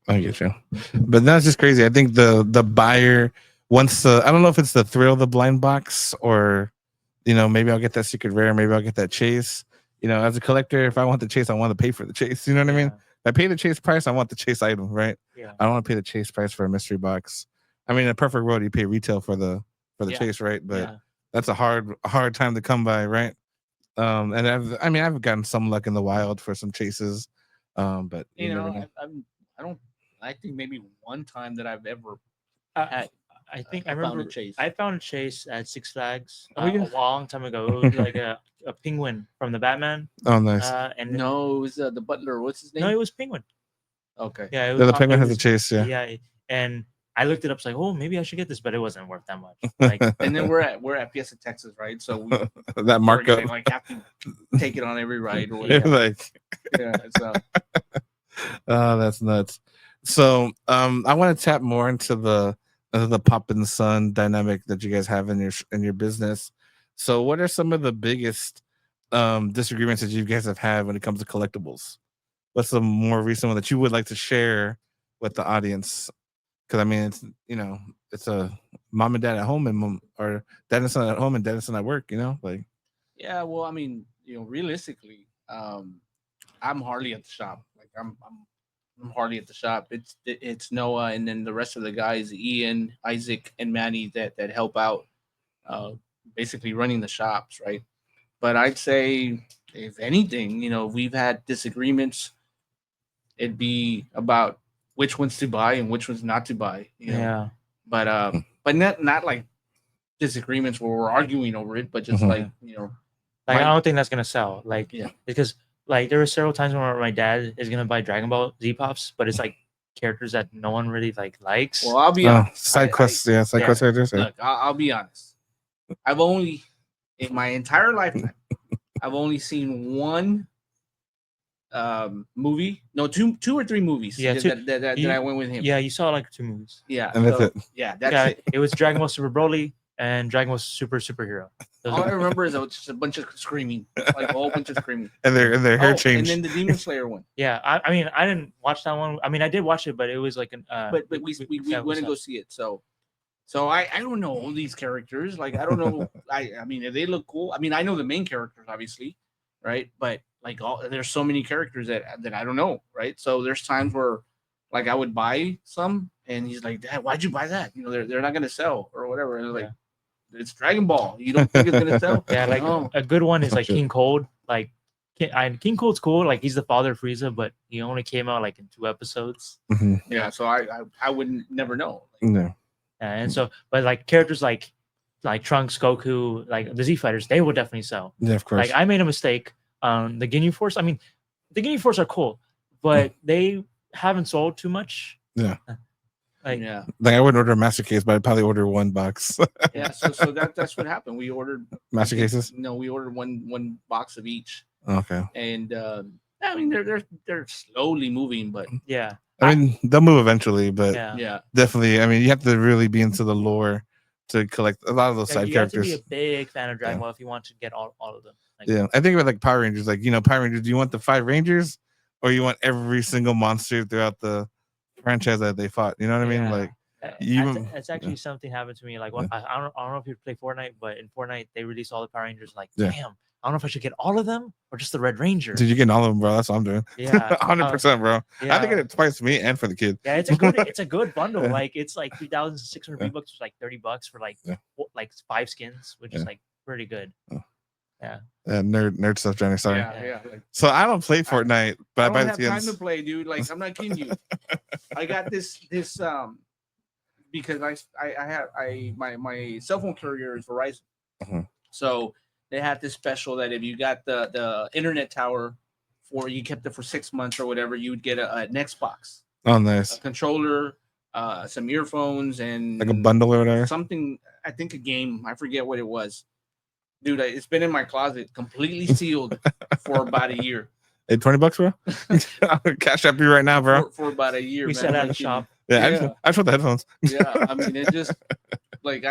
I get you. But that's just crazy. I think the buyer wants the, I don't know if it's the Thrill the blind box, or maybe I'll get that secret rare, maybe I'll get that chase. As a collector, if I want the chase, I want to pay for the chase. You know what I mean? If I pay the chase price, I want the chase item, right? Yeah. I don't want to pay the chase price for a mystery box. I mean, in a perfect world, you pay retail for the chase, right? But that's a hard time to come by, right? And I've gotten some luck in the wild for some chases, but you never know. I think maybe one time that I've ever I think I remember found a chase. I found a chase at Six Flags Oh, yeah. a long time ago. It was like a penguin from the Batman. Oh, nice. And No, it was the butler. What's his name? no, it was Penguin. Okay. Yeah, it Yeah, was the penguin has a chase. Yeah. Yeah, and I looked it up. It's like, oh, maybe I should get this, but it wasn't worth that much. Like, And then we're at Fiesta, Texas, right? So we That markup. we're gonna, like, have to take it on every ride or whatever. Like, Yeah. So oh, that's nuts. So, I want to tap more into the Pop and Son dynamic that you guys have in your business. So, what are some of the biggest disagreements that you guys have had when it comes to collectibles? What's the more recent one that you would like to share with the audience? Because I mean, it's a mom and dad at home, or dad and son at home and dad and son at work. Like. yeah, well, I mean, realistically, I'm hardly at the shop. Like I'm hardly at the shop. It's Noah, and then the rest of the guys, Ian, Isaac, and Manny that help out, basically running the shops, right? But I'd say, if anything, we've had disagreements. It'd be about which ones to buy and which ones not to buy. yeah, But not like disagreements where we're arguing over it, but just like like I don't think that's gonna sell. Like, Yeah. because like there were several times where my dad is gonna buy Dragon Ball Z Pops, but it's like characters that no one really likes. Well, I'll be Oh, honest. side quests, side quest characters. Look, I'll be honest. I've only, in my entire lifetime, I've only seen one movie. No, two or three movies. Yeah, that I went with him. Yeah, you saw like 2 movies. Yeah, And that's it. Yeah, that's Yeah, it. it was Dragon Ball Super Broly and Dragon Ball Superhero. Those All I are- remember is just a bunch of screaming, like a whole bunch of screaming. And their hair And changed. then the Demon Slayer one. yeah, I mean, I didn't watch that one. I mean, I did watch it, but it was like an. But we yeah, went to go see it. So I don't know all these characters. Like I don't know. I mean, if they look cool. I mean, I know the main characters, obviously, right? But like there's so many characters that I don't know, right? So there's times where like I would buy some, and he's like, "Dad, why'd you buy that? They're not gonna sell or whatever." And like, it's Dragon Ball. You don't think it's gonna sell? Yeah, like No. a good one is like Shit. King Cold. Like King Cold's cool. Like he's the father of Frieza, but he only came out like in 2 episodes. Mhm. Yeah, so I wouldn't never know. No. And so, but like characters like Trunks, Goku, like the Z Fighters, they would definitely sell. Yeah, of course. Like I made a mistake on the Ginyu Force. I mean, the Ginyu Force are cool, but they haven't sold too much. Yeah. Like Yeah, Like I wouldn't order a master case, but I'd probably order 1 box. yeah. So that's what happened. We ordered Master cases? No, we ordered one box of each, Okay. and I mean they're slowly moving, but yeah, I mean, they'll move eventually, but yeah. yeah, definitely. I mean, you have to really be into the lore to collect a lot of those Like, side you have to characters. be a big fan of Dragon Ball if you want to get all of them. Like, Yeah, I think about like Power Rangers. Like, Power Rangers. Do you want the 5 Rangers, or you want every single monster throughout the franchise that they fought? You know what I mean? Yeah. Like, you. It's actually something happened to me. Like, Yeah. I don't know if you play Fortnite, but in Fortnite they released all the Power Rangers. Like, Yeah. damn, I don't know if I should get all of them or just the Red Ranger. Dude, you getting all of them, bro? That's what I'm doing. Yeah, 100%, bro. yeah. I think it twice for me and for the kid. Yeah, it's a good bundle. Like it's like 3,600 V-Bucks, like $30 for like Yeah. like 5 skins, which is Yeah. like pretty good. Nerd stuff, Johnny. Sorry. yeah. Like, So I don't play Fortnite, but I I buy don't the have time skins. to play, dude. Like I'm not kidding you. I got this because my cell phone carrier is Verizon. Mhm. So they had this special that if you got the internet tower you kept it for 6 months or whatever, you would get an Xbox, Oh, a nice. controller, some earphones, and Like a bundle or whatever. something. I think a game. I forget what it was. Dude, it's been in my closet, completely sealed for about a year. Hey, $20, bro. I'll cash up you right now, bro. For about a year. We man. sat I'm at not the kidding shop. Yeah, Yeah. I just want the headphones. you. Yeah, I mean, it just like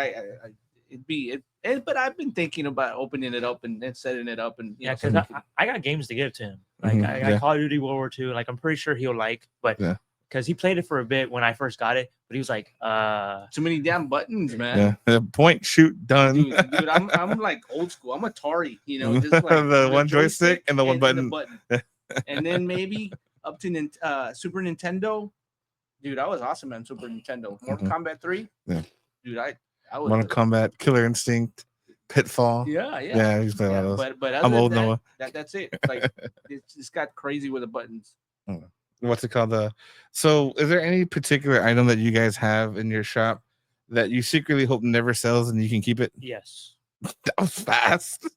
but I've been thinking about opening it up and setting it up, and Yeah, because I got games to give to him. Like Mhm, I got yeah. Call of Duty World War II. Like I'm pretty sure he'll like, but Yeah. because he played it for a bit when I first got it, but he was like, too many damn buttons, man. Yeah. Point, shoot, done. Dude, I'm like old school. I'm Atari, just like The one joystick and the one button. And then maybe up to Super Nintendo. Dude, I was awesome on Super Nintendo. Mortal Kombat 3. Yeah. Dude, I was Mortal Kombat, Killer Instinct, Pitfall. Yeah. Yeah, I used to play a lot of those. But I'm other old, than Noah. that's it. Like it's got crazy with the buttons. What's it called? So is there any particular item that you guys have in your shop that you secretly hope never sells and you can keep it? yes. That was fast.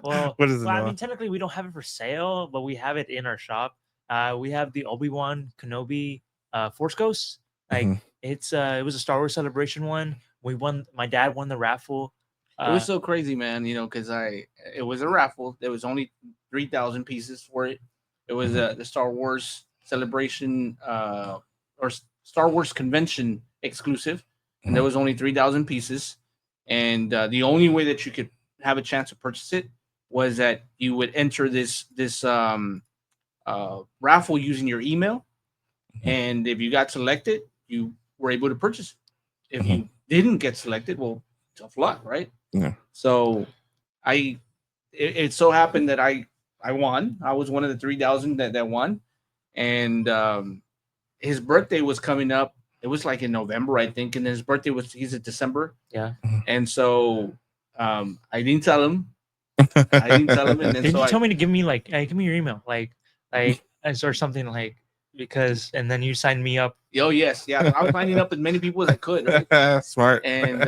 Well, What is it, I Noah? mean, technically we don't have it for sale, but we have it in our shop. We have the Obi-Wan Kenobi Force Ghost. Like Mhm. it was a Star Wars Celebration one. We won. My dad won the raffle. It was so crazy, man. Because it was a raffle. There was only 3,000 pieces for it. It was the Star Wars Celebration or Star Wars Convention exclusive, and there was only 3,000 pieces. And the only way that you could have a chance to purchase it was that you would enter this raffle using your email, and if you got selected, you were able to purchase it. If you didn't get selected, well, tough luck, right? Yeah. So it so happened that I won. I was one of the 3,000 that won, and his birthday was coming up. It was like in November, I think, and his birthday he's in December. Yeah. And so I didn't tell him. And then Didn't so you I, tell me to give me like, hey, give me your email, like or something like and then you signed me up. oh yes, yeah. I was signing up as many people as I could, right? Smart. And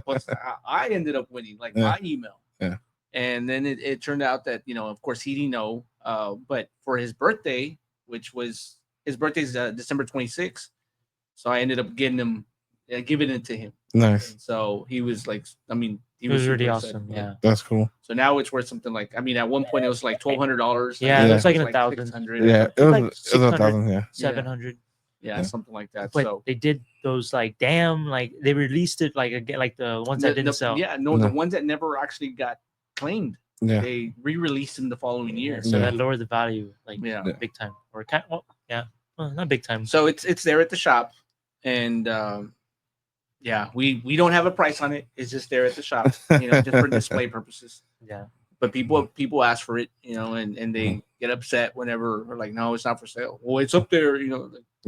but I ended up winning, like my email. Yeah. And then it turned out that of course he didn't know. But for his birthday, his birthday's December 26th, so I ended up giving it to him. Nice. And so he was like, he It was super really excited. awesome. Yeah. That's cool. So now it's worth something like, at one point it was like $1,200. Yeah, it looks like in It's 1,000. 600. Yeah, it Like was 1,000. Yeah. 700. Yeah, something like that. But So they did those like they released it like again like the ones that didn't sell. Yeah, no, the ones that never actually got claimed, Yeah. they re-released them the following year. So that lowered the value like Yeah. big time. Or well, not big time. So it's there at the shop, and we don't have a price on it. It's just there at the shop, just for display purposes. Yeah. But people ask for it, and they get upset whenever we're like, no, it's not for sale. Well, it's up there,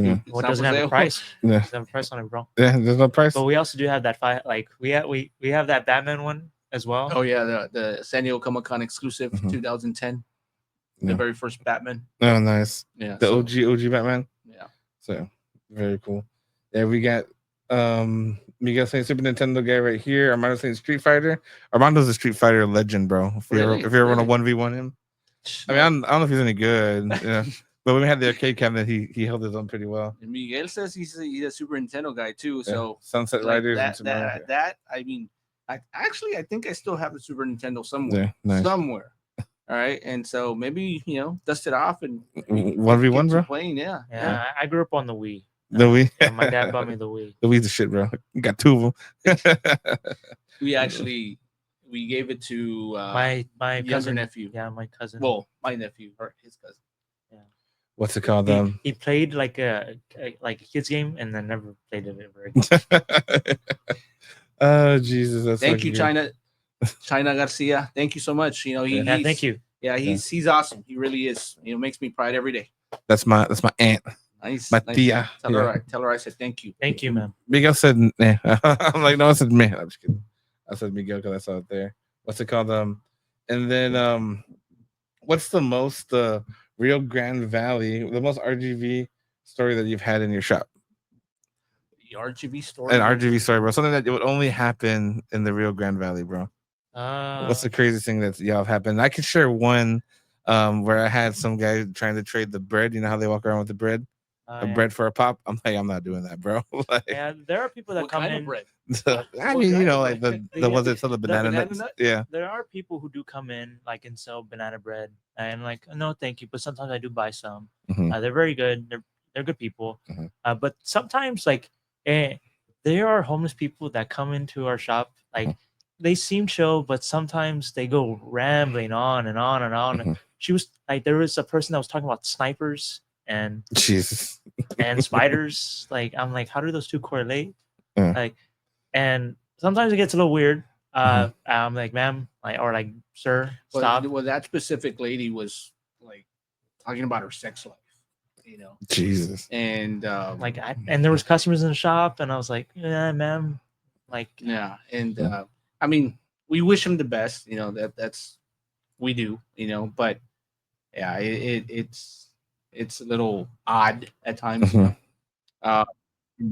Yeah. It's What not doesn't for have a sale. price? Yeah. Doesn't have a price on it, bro. Yeah, there's no price. But we also do have that we have that Batman one as well. Oh yeah, the San Diego Comic Con exclusive, Mhm. 2010, Yeah. the very first Batman. Oh, nice. Yeah, The so- OG Batman. Yeah. So very cool. Yeah, we got Miguel saying Super Nintendo guy right here. Armando saying Street Fighter. Armando's a Street Fighter legend, bro. If you Really? ever want to Really? 1v1 him. I mean, I don't know if he's any good. Yeah. But when we had the arcade cabinet, he held his own pretty well. And Miguel says he's a Super Nintendo guy too. So Sunset like Riders and that, some that I mean, I think I still have the Super Nintendo somewhere. Yeah, nice. Somewhere. All right, and so maybe dust it off and 1v1, get bro. to playing. Yeah. Yeah, I grew up on the Wii. The Wii. Yeah, my dad bought me the Wii. The Wii's the shit, bro. You got two of them. We gave it to My younger cousin nephew. Yeah, my cousin. Well, my nephew or his cousin. What's it called? He played like a kids game and then never played it ever again. Oh Jesus! That's Thank so you, good. China Garcia. Thank you so much. Yeah, he's, thank you. Yeah, he's awesome. He really is. Makes me pride every day. That's my aunt. Nice. My nice. tia. Tell her I said thank you. Thank you, man. Miguel said, nah. I'm like, no, I said, man. I'm just kidding. I said Miguel because I saw it there. What's it called? And then what's the most Rio Grande Valley, the most RGV story that you've had in your shop? The RGV story. An RGV story, bro. Something that would only happen in the Rio Grande Valley, bro. What's the craziest thing that y'all have happened? I could share one where I had some guy trying to trade the bread. You know how they walk around with the bread? Bread for a pop. I'm like, I'm not doing that, bro. Like, Yeah, there are people that What come kind in. of bread? I What mean, kind of like bread? the ones that sell the banana banana nuts. nut? Yeah. There are people who do come in like and sell banana bread, and like, no, thank you. But sometimes I do buy some. Mhm. They're very good. They're good people. Mhm. But sometimes like, there are homeless people that come into our shop. Like, they seem chill, but sometimes they go rambling on and on and on. Mhm. She was like, there was a person that was talking about snipers and Jesus. and spiders. Like, I'm like, how do those two correlate? Yeah. Like, and sometimes it gets a little weird. I'm like, ma'am, or like, sir, stop. Well, that specific lady was like talking about her sex life. Jesus. And And there was customers in the shop, and I was like, yeah, ma'am, like, yeah, and I mean, we wish him the best. That's we do. But yeah, it's a little odd at times.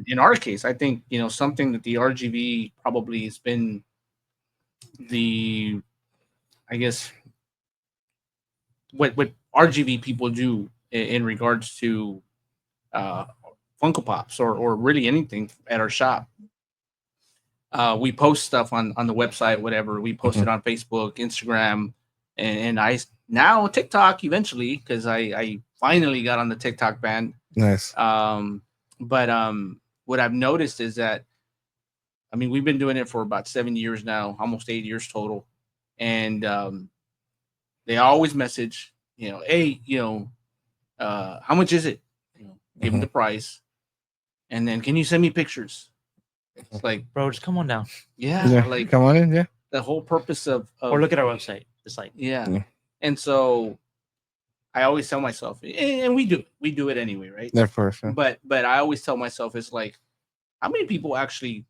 In our case, I think something that the RGV probably has been I guess what RGV people do in regards to Funko Pops or really anything at our shop. We post stuff on the website, whatever. We post it on Facebook, Instagram, and I now TikTok eventually because I finally got on the TikTok band. Nice. But what I've noticed is that, I mean, we've been doing it for about 7 years now, almost 8 years total, and they always message, hey, how much is it? Give them the price, and then can you send me pictures? It's like, bro, just come on down. yeah, like come on in, yeah. the whole purpose of Or look at our website. It's like, yeah. And so I always tell myself, and we do it anyway, right? Yeah, for sure. But I always tell myself, it's like, how many people actually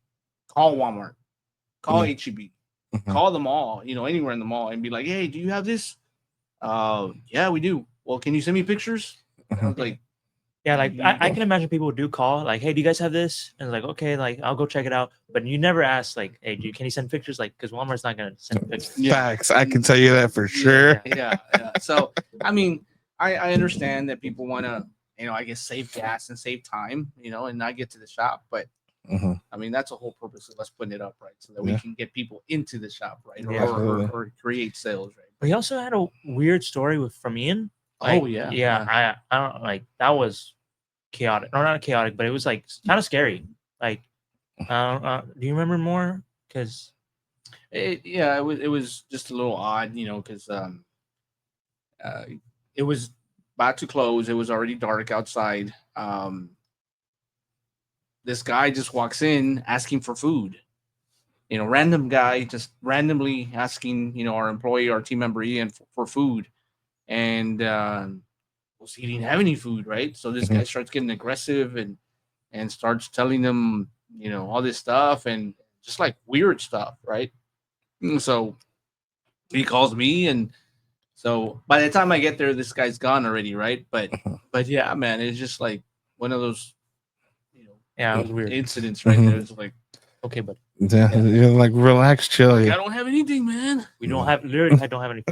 call Walmart, call HEB, call them all, anywhere in the mall, and be like, hey, do you have this? Yeah, we do. Well, can you send me pictures? I was like, yeah, like I can imagine people do call, like, hey, do you guys have this? And like, okay, like I'll go check it out. But you never ask, like, hey, can you send pictures? Like, because Walmart's not gonna send pictures. Facts. I can tell you that for sure. Yeah. So I mean, I understand that people want to, I guess save gas and save time, and not get to the shop. But I mean, that's the whole purpose of us putting it up, right? So that we can get people into the shop, right? Or create sales, right? But he also had a weird story from Ian. Like, I don't like that was chaotic. No, not chaotic, but it was like kind of scary. Like, do you remember more? Because it was just a little odd, because it was about to close. It was already dark outside. This guy just walks in asking for food. Random guy just randomly asking, our employee, our team member Ian for food. And well, he didn't have any food, right? So this guy starts getting aggressive and starts telling them, all this stuff and just like weird stuff, right? And so he calls me, and so by the time I get there, this guy's gone already, right? But yeah, man, it's just like one of those, Yeah, it was weird. incidents right there. It's like, Okay, but Yeah, you're like relax, chill. I don't have anything, man. we don't have literally. I don't have any.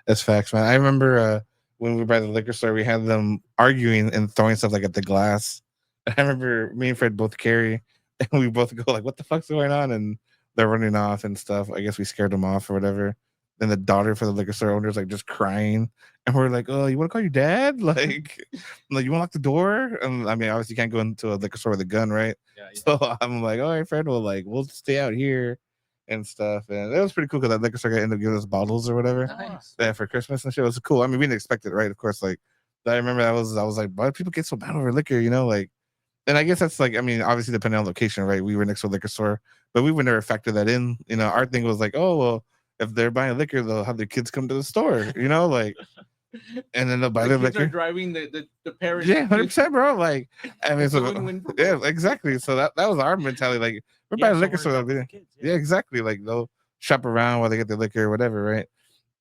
That's facts, man. I remember when we were by the liquor store, we had them arguing and throwing stuff like at the glass. I remember me and Fred both carry, and we both go like, "What the fuck's going on?" And they're running off and stuff. I guess we scared them off or whatever. Then the daughter for the liquor store owner is like just crying, and we're like, "Oh, you want to call your dad? Like you want to lock the door?" And I mean, obviously, you can't go into a liquor store with a gun, right? Yeah. So I'm like, "All right, Fred, we'll stay out here." And stuff, and it was pretty cool because that liquor store ended up giving us bottles or whatever. Nice. Yeah, for Christmas and shit. It was cool. I mean, we didn't expect it, right? Of course, like I remember I was like, why do people get so bad over liquor? Like, and I guess that's like, I mean, obviously depending on location, right? We were next to a liquor store, but we would never factor that in. Our thing was like, oh well, if they're buying liquor, they'll have their kids come to the store, like, and then they'll buy their Kids liquor. are driving the parents. Yeah, 100%, bro. Like, I mean, It's a so win-win for yeah, both. exactly. So that was our mentality. Like, we're Yeah, buying liquor somewhere store. to drop the kids, Yeah, exactly. Like they'll shop around while they get their liquor or whatever, right?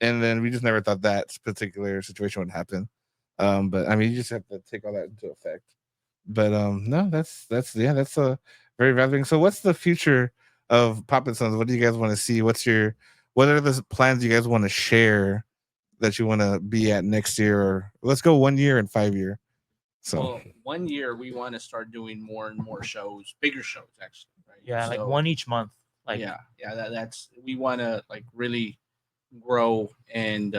And then we just never thought that particular situation would happen. But I mean, you just have to take all that into effect. But no, that's a very valid thing. So what's the future of Pop and Sons? What do you guys want to see? What are the plans you guys want to share that you want to be at next year? Or let's go 1 year and 5 year. So Well, 1 year we want to start doing more and more shows, bigger shows actually, right? Yeah, like So, one each month. Like yeah, that's we want to like really grow and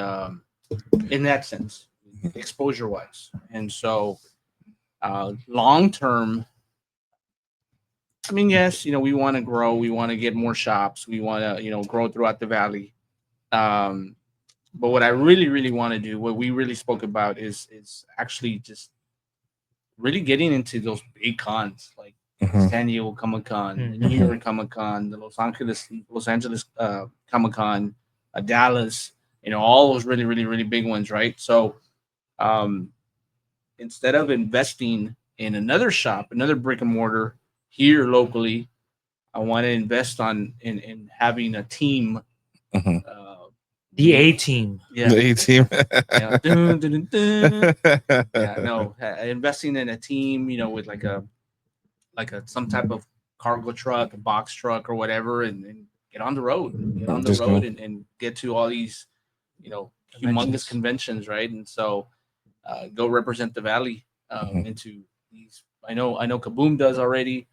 in that sense, exposure wise. And so long term, I mean, yes, we want to grow, we want to get more shops, we want to grow throughout the valley. But what I really really want to do, what we really spoke about is actually just really getting into those big cons like San Diego Comic Con, the New York Comic Con, the Los Angeles Comic Con, Dallas, all those really, really, really big ones, right? So instead of investing in another shop, another brick and mortar here locally, I want to invest in having a team. the A team. Yeah. the A team. Yeah. Dun, dun, dun, dun. Yeah, no, investing in a team, with like a some type of cargo truck, a box truck or whatever, and get on the road, Just go. and get to all these, humongous conventions, right? And so go represent the valley into these. I know Kaboom does already.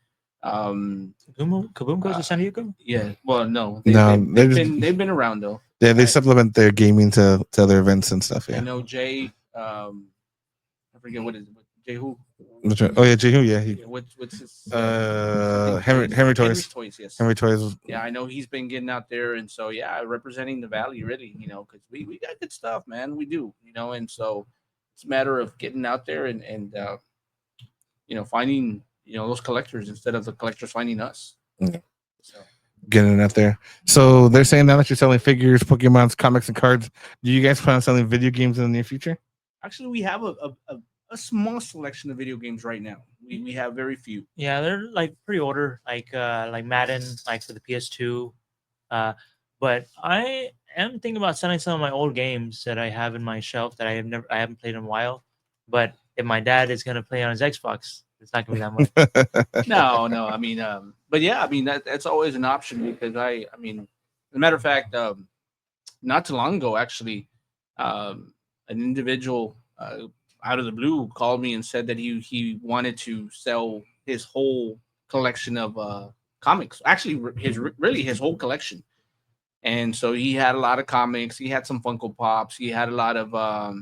Kaboom goes to San Diego. Yeah, well, no, they've been around though. Yeah, they supplement their gaming to other events and stuff. I Yeah. know Jay. I forget Jay who. Which one? Oh yeah, Jihu. Yeah. What's his? Henry Henry's Toys. Toys, yes. Henry Toys. Yeah, I know he's been getting out there, and so yeah, representing the valley really, because we got good stuff, man. We do, and so it's a matter of getting out there and finding those collectors instead of the collectors finding us. Yeah. So Getting it out there. So they're saying now that you're selling figures, Pokemons, comics, and cards, do you guys plan on selling video games in the near future? actually, we have a small selection of video games right now. We have very few. Yeah, they're like pretty older, like Madden, like for the PS2. But I am thinking about selling some of my old games that I have in my shelf that I haven't played in a while. But if my dad is gonna play on his Xbox, it's not gonna be that much. No, I mean, but yeah, I mean that's always an option because I mean, as a matter of fact, not too long ago, actually, an individual out of the blue called me and said that he wanted to sell his whole collection of comics. Actually, his whole collection. And so he had a lot of comics. He had some Funko Pops. He had a lot of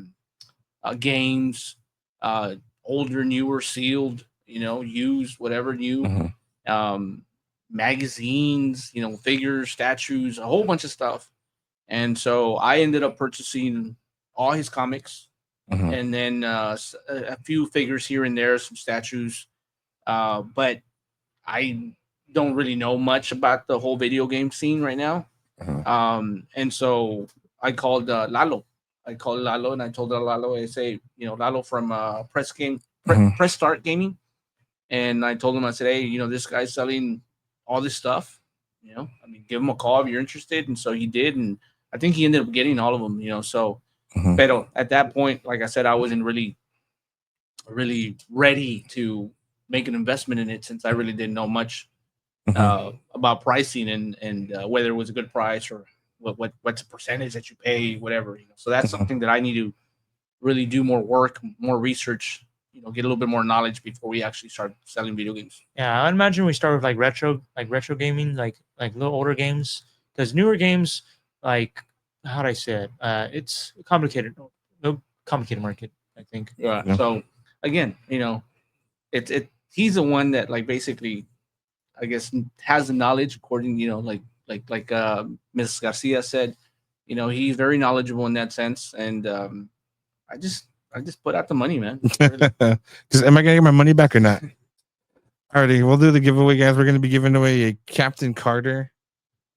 games, older, newer, sealed, used, whatever new, magazines, figures, statues, a whole bunch of stuff. And so I ended up purchasing all his comics, and then a few figures here and there, some statues. But I don't really know much about the whole video game scene right now. And so I called Lalo, I called Lalo and I told Lalo, I say, Lalo from Mhm. Press Start Gaming, and I told him, I said, hey, this guy's selling all this stuff. I mean, give him a call if you're interested. And so he did, and I think he ended up getting all of them. So, Mhm. but at that point, like I said, I wasn't really ready to make an investment in it since I really didn't know much about pricing and whether it was a good price or what's the percentage that you pay, whatever. So that's something that I need to really do more work, more research. Get a little bit more knowledge before we actually start selling video games. Yeah, I imagine we start with like retro gaming, like little older games, because newer games, like how do I say it? It's complicated, no complicated market. I think. Yeah. Yeah. So again, he's the one that like basically, I guess, has the knowledge according, like Ms. Garcia said, he's very knowledgeable in that sense, and I just put out the money, man. Really. Am I gonna get my money back or not? Alrighty, we'll do the giveaway, guys. We're gonna be giving away a Captain Carter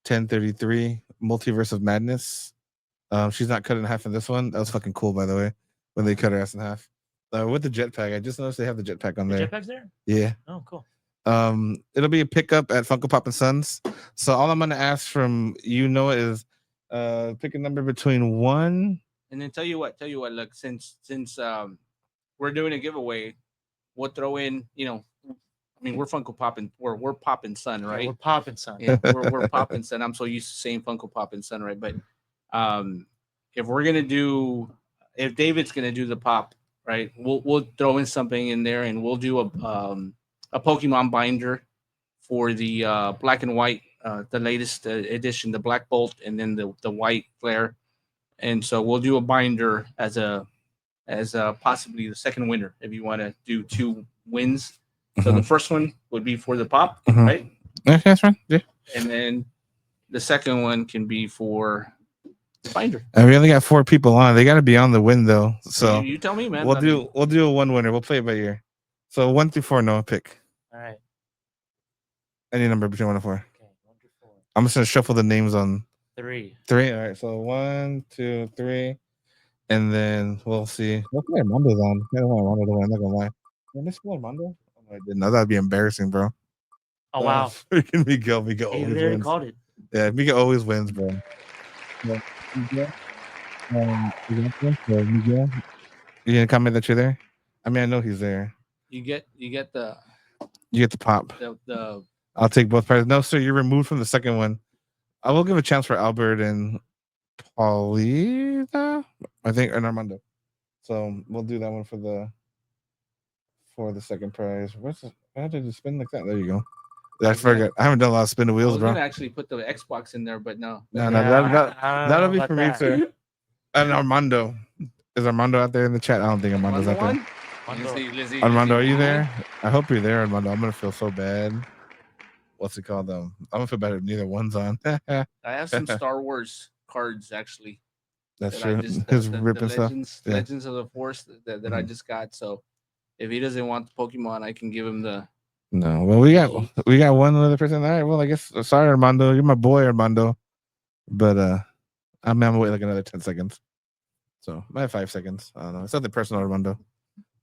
1033 Multiverse of Madness. She's not cut in half in this one. That was fucking cool, by the way, when they cut her ass in half. With the jetpack, I just noticed they have the jetpack on there. Jetpack's there? Yeah. Oh, cool. It'll be a pickup at Funko Pop and Sons. So all I'm gonna ask from is pick a number between 1. And then tell you what, look, since we're doing a giveaway, we'll throw in, I mean, we're Funko Popping, we're Poppin' Son, right? Yeah, we're Poppin' Son. Yeah, we're Poppin' Son. I'm so used to saying Funko Poppin' Son, right? But if David's gonna do the pop, right, we'll throw in something in there, and we'll do a Pokemon binder for the black and white, the latest edition, the Black Bolt, and then the white flare. And so we'll do a binder as possibly the second winner if you want to do 2 wins. So the first one would be for the pop, right? Yeah, that's right. Yeah. And then the second one can be for the binder. And we only got 4 people on. They got to be on the win though. So you tell me, man. We'll do a 1 winner. We'll play it by ear. So 1 through 4, Noah, pick. All right. Any number between 1 and 4. Okay, 1 through 4. I'm just gonna shuffle the names on 3. 3. All right. So 1, 2, 3, and then we'll see. What's my Armando's on? I don't want Armando to win. I'm not gonna lie. Did I miss Armando? Oh, I didn't know. That'd be embarrassing, bro. Oh wow. Freaking Miguel He always literally wins. called it. Yeah, Miguel always wins, bro. Yeah. Miguel, Miguel, you gonna comment that you're there? I mean, I know he's there. You get the You get the pop. the I'll take both prizes. No, sir, you're removed from the second one. I will give a chance for Albert and Paulina, I think, and Armando. So we'll do that one for the second prize. How did it spin like that? There you go. I forgot. I haven't done a lot of spin the I wheels, was bro. gonna actually put the Xbox in there, but no. No, Yeah, that'll be about for me, that. sir. And Armando. Is Armando out there in the chat? I don't think Armando's out there. Armando, are you there? I hope you're there, Armando. I'm gonna feel so bad. What's it called? I'm gonna feel bad if neither one's on. I have some Star Wars cards actually. That's that I true. just- His the ripping stuff. Yeah. Legends of the Force that I just got. So if he doesn't want the Pokemon, I can give him the. No, well, we got one other person. All right, well, I guess sorry, Armando. You're my boy, Armando. But I'm gonna wait like another 10 seconds. So I have 5 seconds. I don't know. It's nothing personal, Armando.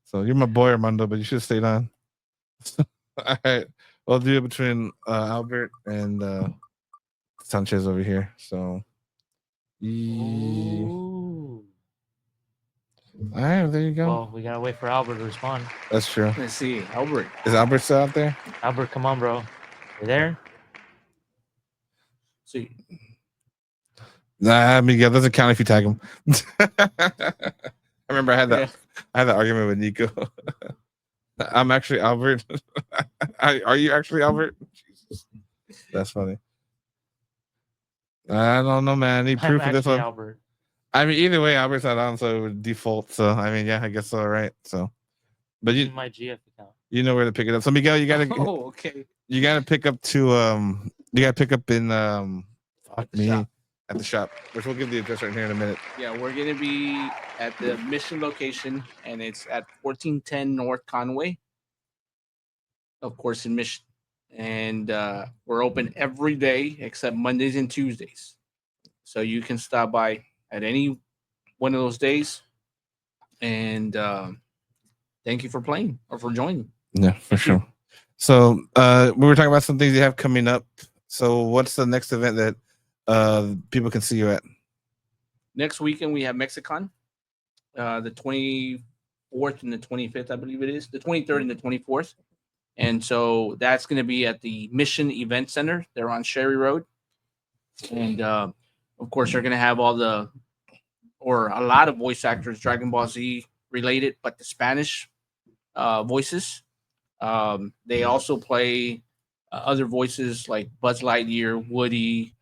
So you're my boy, Armando, but you should have stayed on. All right. We'll do it between Albert and Sanchez over here. So Ooh. all right, there you go. Well, we gotta wait for Albert to respond. That's true. Let's see, Albert. Is Albert still out there? Albert, come on, bro. You there? See, Nah, Miguel doesn't count if you tag him. I remember I had that argument with Nico. I'm actually Albert. Are you actually Albert? Jesus. That's funny. I don't know, man. I need proof of this one. Albert. I mean, either way, Albert's not on, so it would default. So I mean, yeah, I guess so, right? So, but you, my GF account. You know where to pick it up. So Miguel, you gotta. Oh, okay. You gotta pick up to You gotta pick up in shop. At the shop, which we'll give the address right here in a minute. Yeah, we're gonna be at the Mission location, and it's at 1410 North Conway, of course, in Mission. And we're open every day except Mondays and Tuesdays, so you can stop by at any one of those days. And thank you for playing or for joining. Yeah, for sure. So we were talking about some things you have coming up. So what's the next event that people can see you at? Next weekend we have Mexicon, the 24th and the 25th, I believe it is, the 23rd and the 24th. And so that's going to be at the Mission Event Center. They're on Sherry Road. And of course, they're going to have a lot of voice actors, Dragon Ball Z related, but the Spanish voices. They also play other voices like Buzz Lightyear, Woody.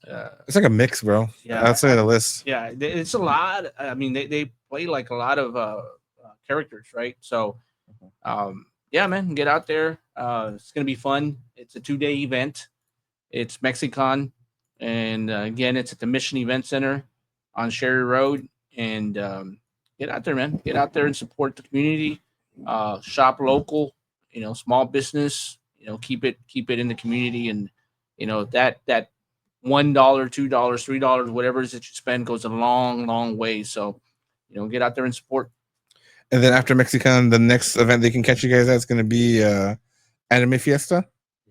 It's like a mix, bro. Yeah, I'd say the list. Yeah, it's a lot. I mean, they play like a lot of characters, right? So, yeah, man, get out there. It's gonna be fun. It's a 2-day event. It's Mexicon, and again, it's at the Mission Event Center on Sherry Road. And get out there, man. Get out there and support the community. Shop local. Small business. Keep it in the community, and that $1, $2, $3, whatever it is that you spend goes a long, long way. So, get out there and support. And then after Mexicon, the next event they can catch you guys at is going to be Anime Fiesta.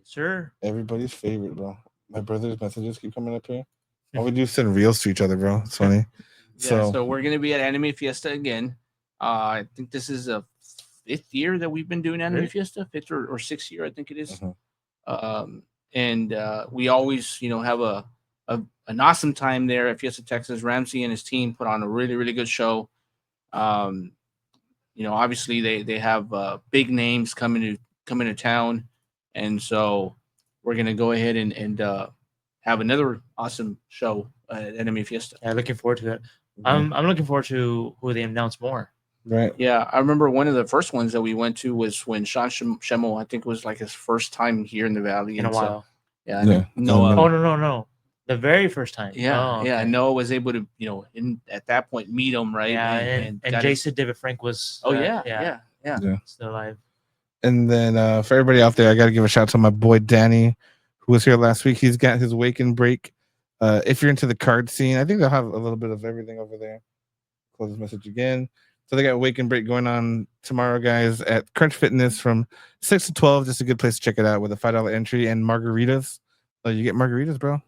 Sure. Everybody's favorite, bro. My brother's messages keep coming up here. All we do is send reels to each other, bro. It's funny. Yeah, so we're going to be at Anime Fiesta again. I think this is a 5th year that we've been doing Anime Fiesta, 5th or 6th year, I think it is. And we always, have an awesome time there at Fiesta Texas. Ramsey and his team put on a really, really good show. Obviously they have big names coming to town, and so we're gonna go ahead and have another awesome show at Anime Fiesta. Yeah, looking forward to it. I'm looking forward to who they announce more. Right. Yeah, I remember one of the first ones that we went to was when Sean Schemmel, I think it was like his first time here in the Valley. In a while. No. The very first time. Yeah, okay. Noah was able to, at that point meet him, right? Yeah, and Jason David Frank was. Yeah. Still alive. And then for everybody out there, I got to give a shout out to my boy Danny, who was here last week. He's got his Wake and Break. If you're into the card scene, I think they'll have a little bit of everything over there. Close this message again. So they got Wake and Break going on tomorrow, guys, at Crunch Fitness from 6 to 12. Just a good place to check it out with a $5 entry and margaritas. You get margaritas, bro.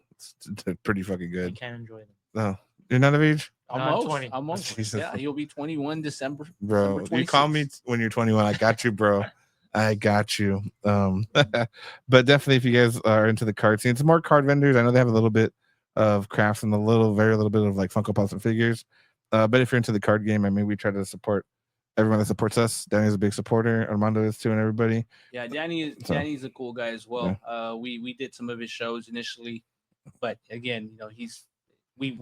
They're pretty fucking good. You can't enjoy them. No, you're not of age. Almost. Jesus. Yeah, you'll be 21 December. Bro, December you call me when you're 21. I got you, bro. I got you. But definitely, if you guys are into the card scene, it's more card vendors. I know they have a little bit of crafts and very little bit of like Funko Pops and figures. But if you're into the card game, I mean, we try to support everyone that supports us. Danny's a big supporter. Armando is too, and everybody. Yeah, Danny's a cool guy as well. Yeah. We did some of his shows initially, but again, we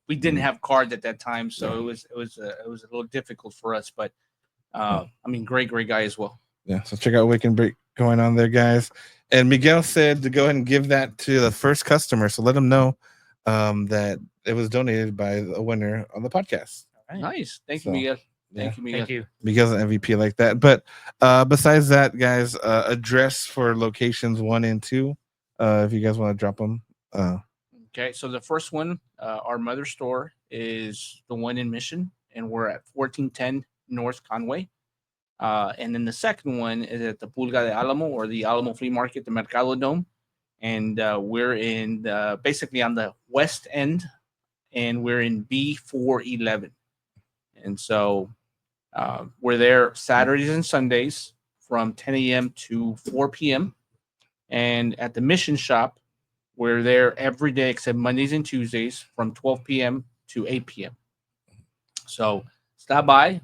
didn't have cards at that time, so it was a little difficult for us. But I mean, great guy as well. Yeah, so check out Wake and Break going on there, guys. And Miguel said to go ahead and give that to the first customer, so let them know that it was donated by a winner on the podcast. All right. Nice, thank you, Miguel. Thank you, Miguel. Thank you. Miguel's an MVP like that. But besides that, guys, address for locations 1 and 2, if you guys want to drop them. Okay, so the first one, our mother store is the one in Mission, and we're at 1410 North Conway. And then the second one is at the Pulga de Alamo, or the Alamo Flea Market, the Mercado Dome. And we're in basically on the west end, and we're in B411. And so we're there Saturdays and Sundays from 10 a.m. to 4 p.m. And at the Mission Shop, we're there every day except Mondays and Tuesdays from 12 p.m. to 8 p.m. So stop by.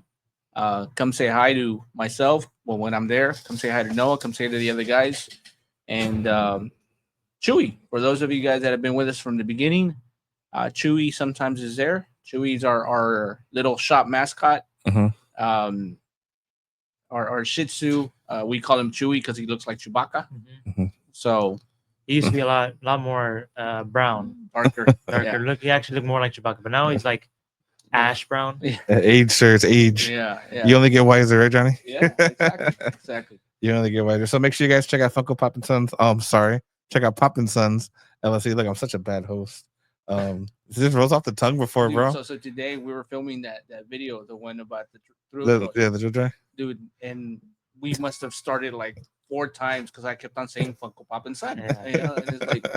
Come say hi to myself. Well, when I'm there, come say hi to Noah. Come say hi to the other guys. And Chewy, for those of you guys that have been with us from the beginning, Chewy sometimes is there. Chewy's our little shop mascot. Mm-hmm. Our Shih Tzu, we call him Chewy because he looks like Chewbacca. Mm-hmm. So he used to be a lot more brown, darker. Yeah. Look, he actually looked more like Chewbacca, but now he's like ash brown. Age, sir, it's age. Yeah. You only get wiser, right, Johnny? Yeah, exactly. You only get wiser. So make sure you guys check out Funko Pop and Sons. Oh, I'm sorry. Check out Pop and Sons LLC. Look, I'm such a bad host. This just rolls off the tongue before, Dude, bro. So today we were filming that video, the one about the thrill The coach, dry. dude, and we must have started like 4 times because I kept on saying Funko Pop and Son. Yeah. You know, and it's like,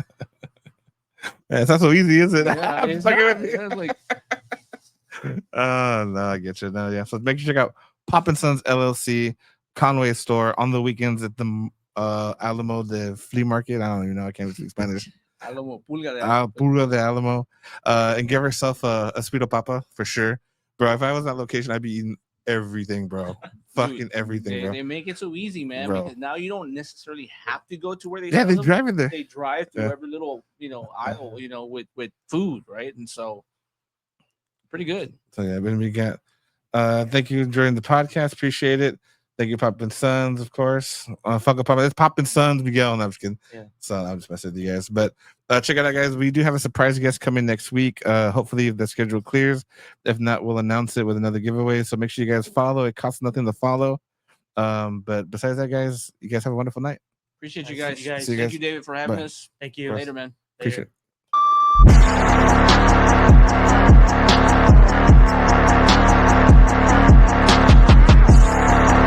Yeah, it's not so easy, is it? yeah, I'm it's fucking not. with you. It's like, No, I get you. No, yeah. So make sure you check out Pop and Sons LLC Conway store on the weekends at the Alamo de Flea Market. I don't even know. I can't speak Spanish. Alamo, Pulga de Pura de Alamo. And give herself a Speedo Papa for sure, bro. If I was in that location, I'd be eating everything, bro. Fucking Dude, everything, bro. They make it so easy, man, Bro. because now you don't necessarily have to go to where they Yeah, sell they them. drive in there. They drive through Yeah. every little, aisle, with food, right? And so pretty good. So yeah, then we got thank you during the podcast, appreciate it. Thank you, Pop and Sons, of course. Funko Pop, it's Pop and Sons, Miguel. No, I'm just kidding. Yeah. So I'm just messing with you guys. But check it out, guys. We do have a surprise guest coming next week. Hopefully, if the schedule clears. If not, we'll announce it with another giveaway. So make sure you guys follow. It costs nothing to follow. But besides that, guys, you guys have a wonderful night. Appreciate you Nice to guys. meet you guys. See you Thank guys. you, David, for having Bye. us. Thank you. Later, man. Appreciate it.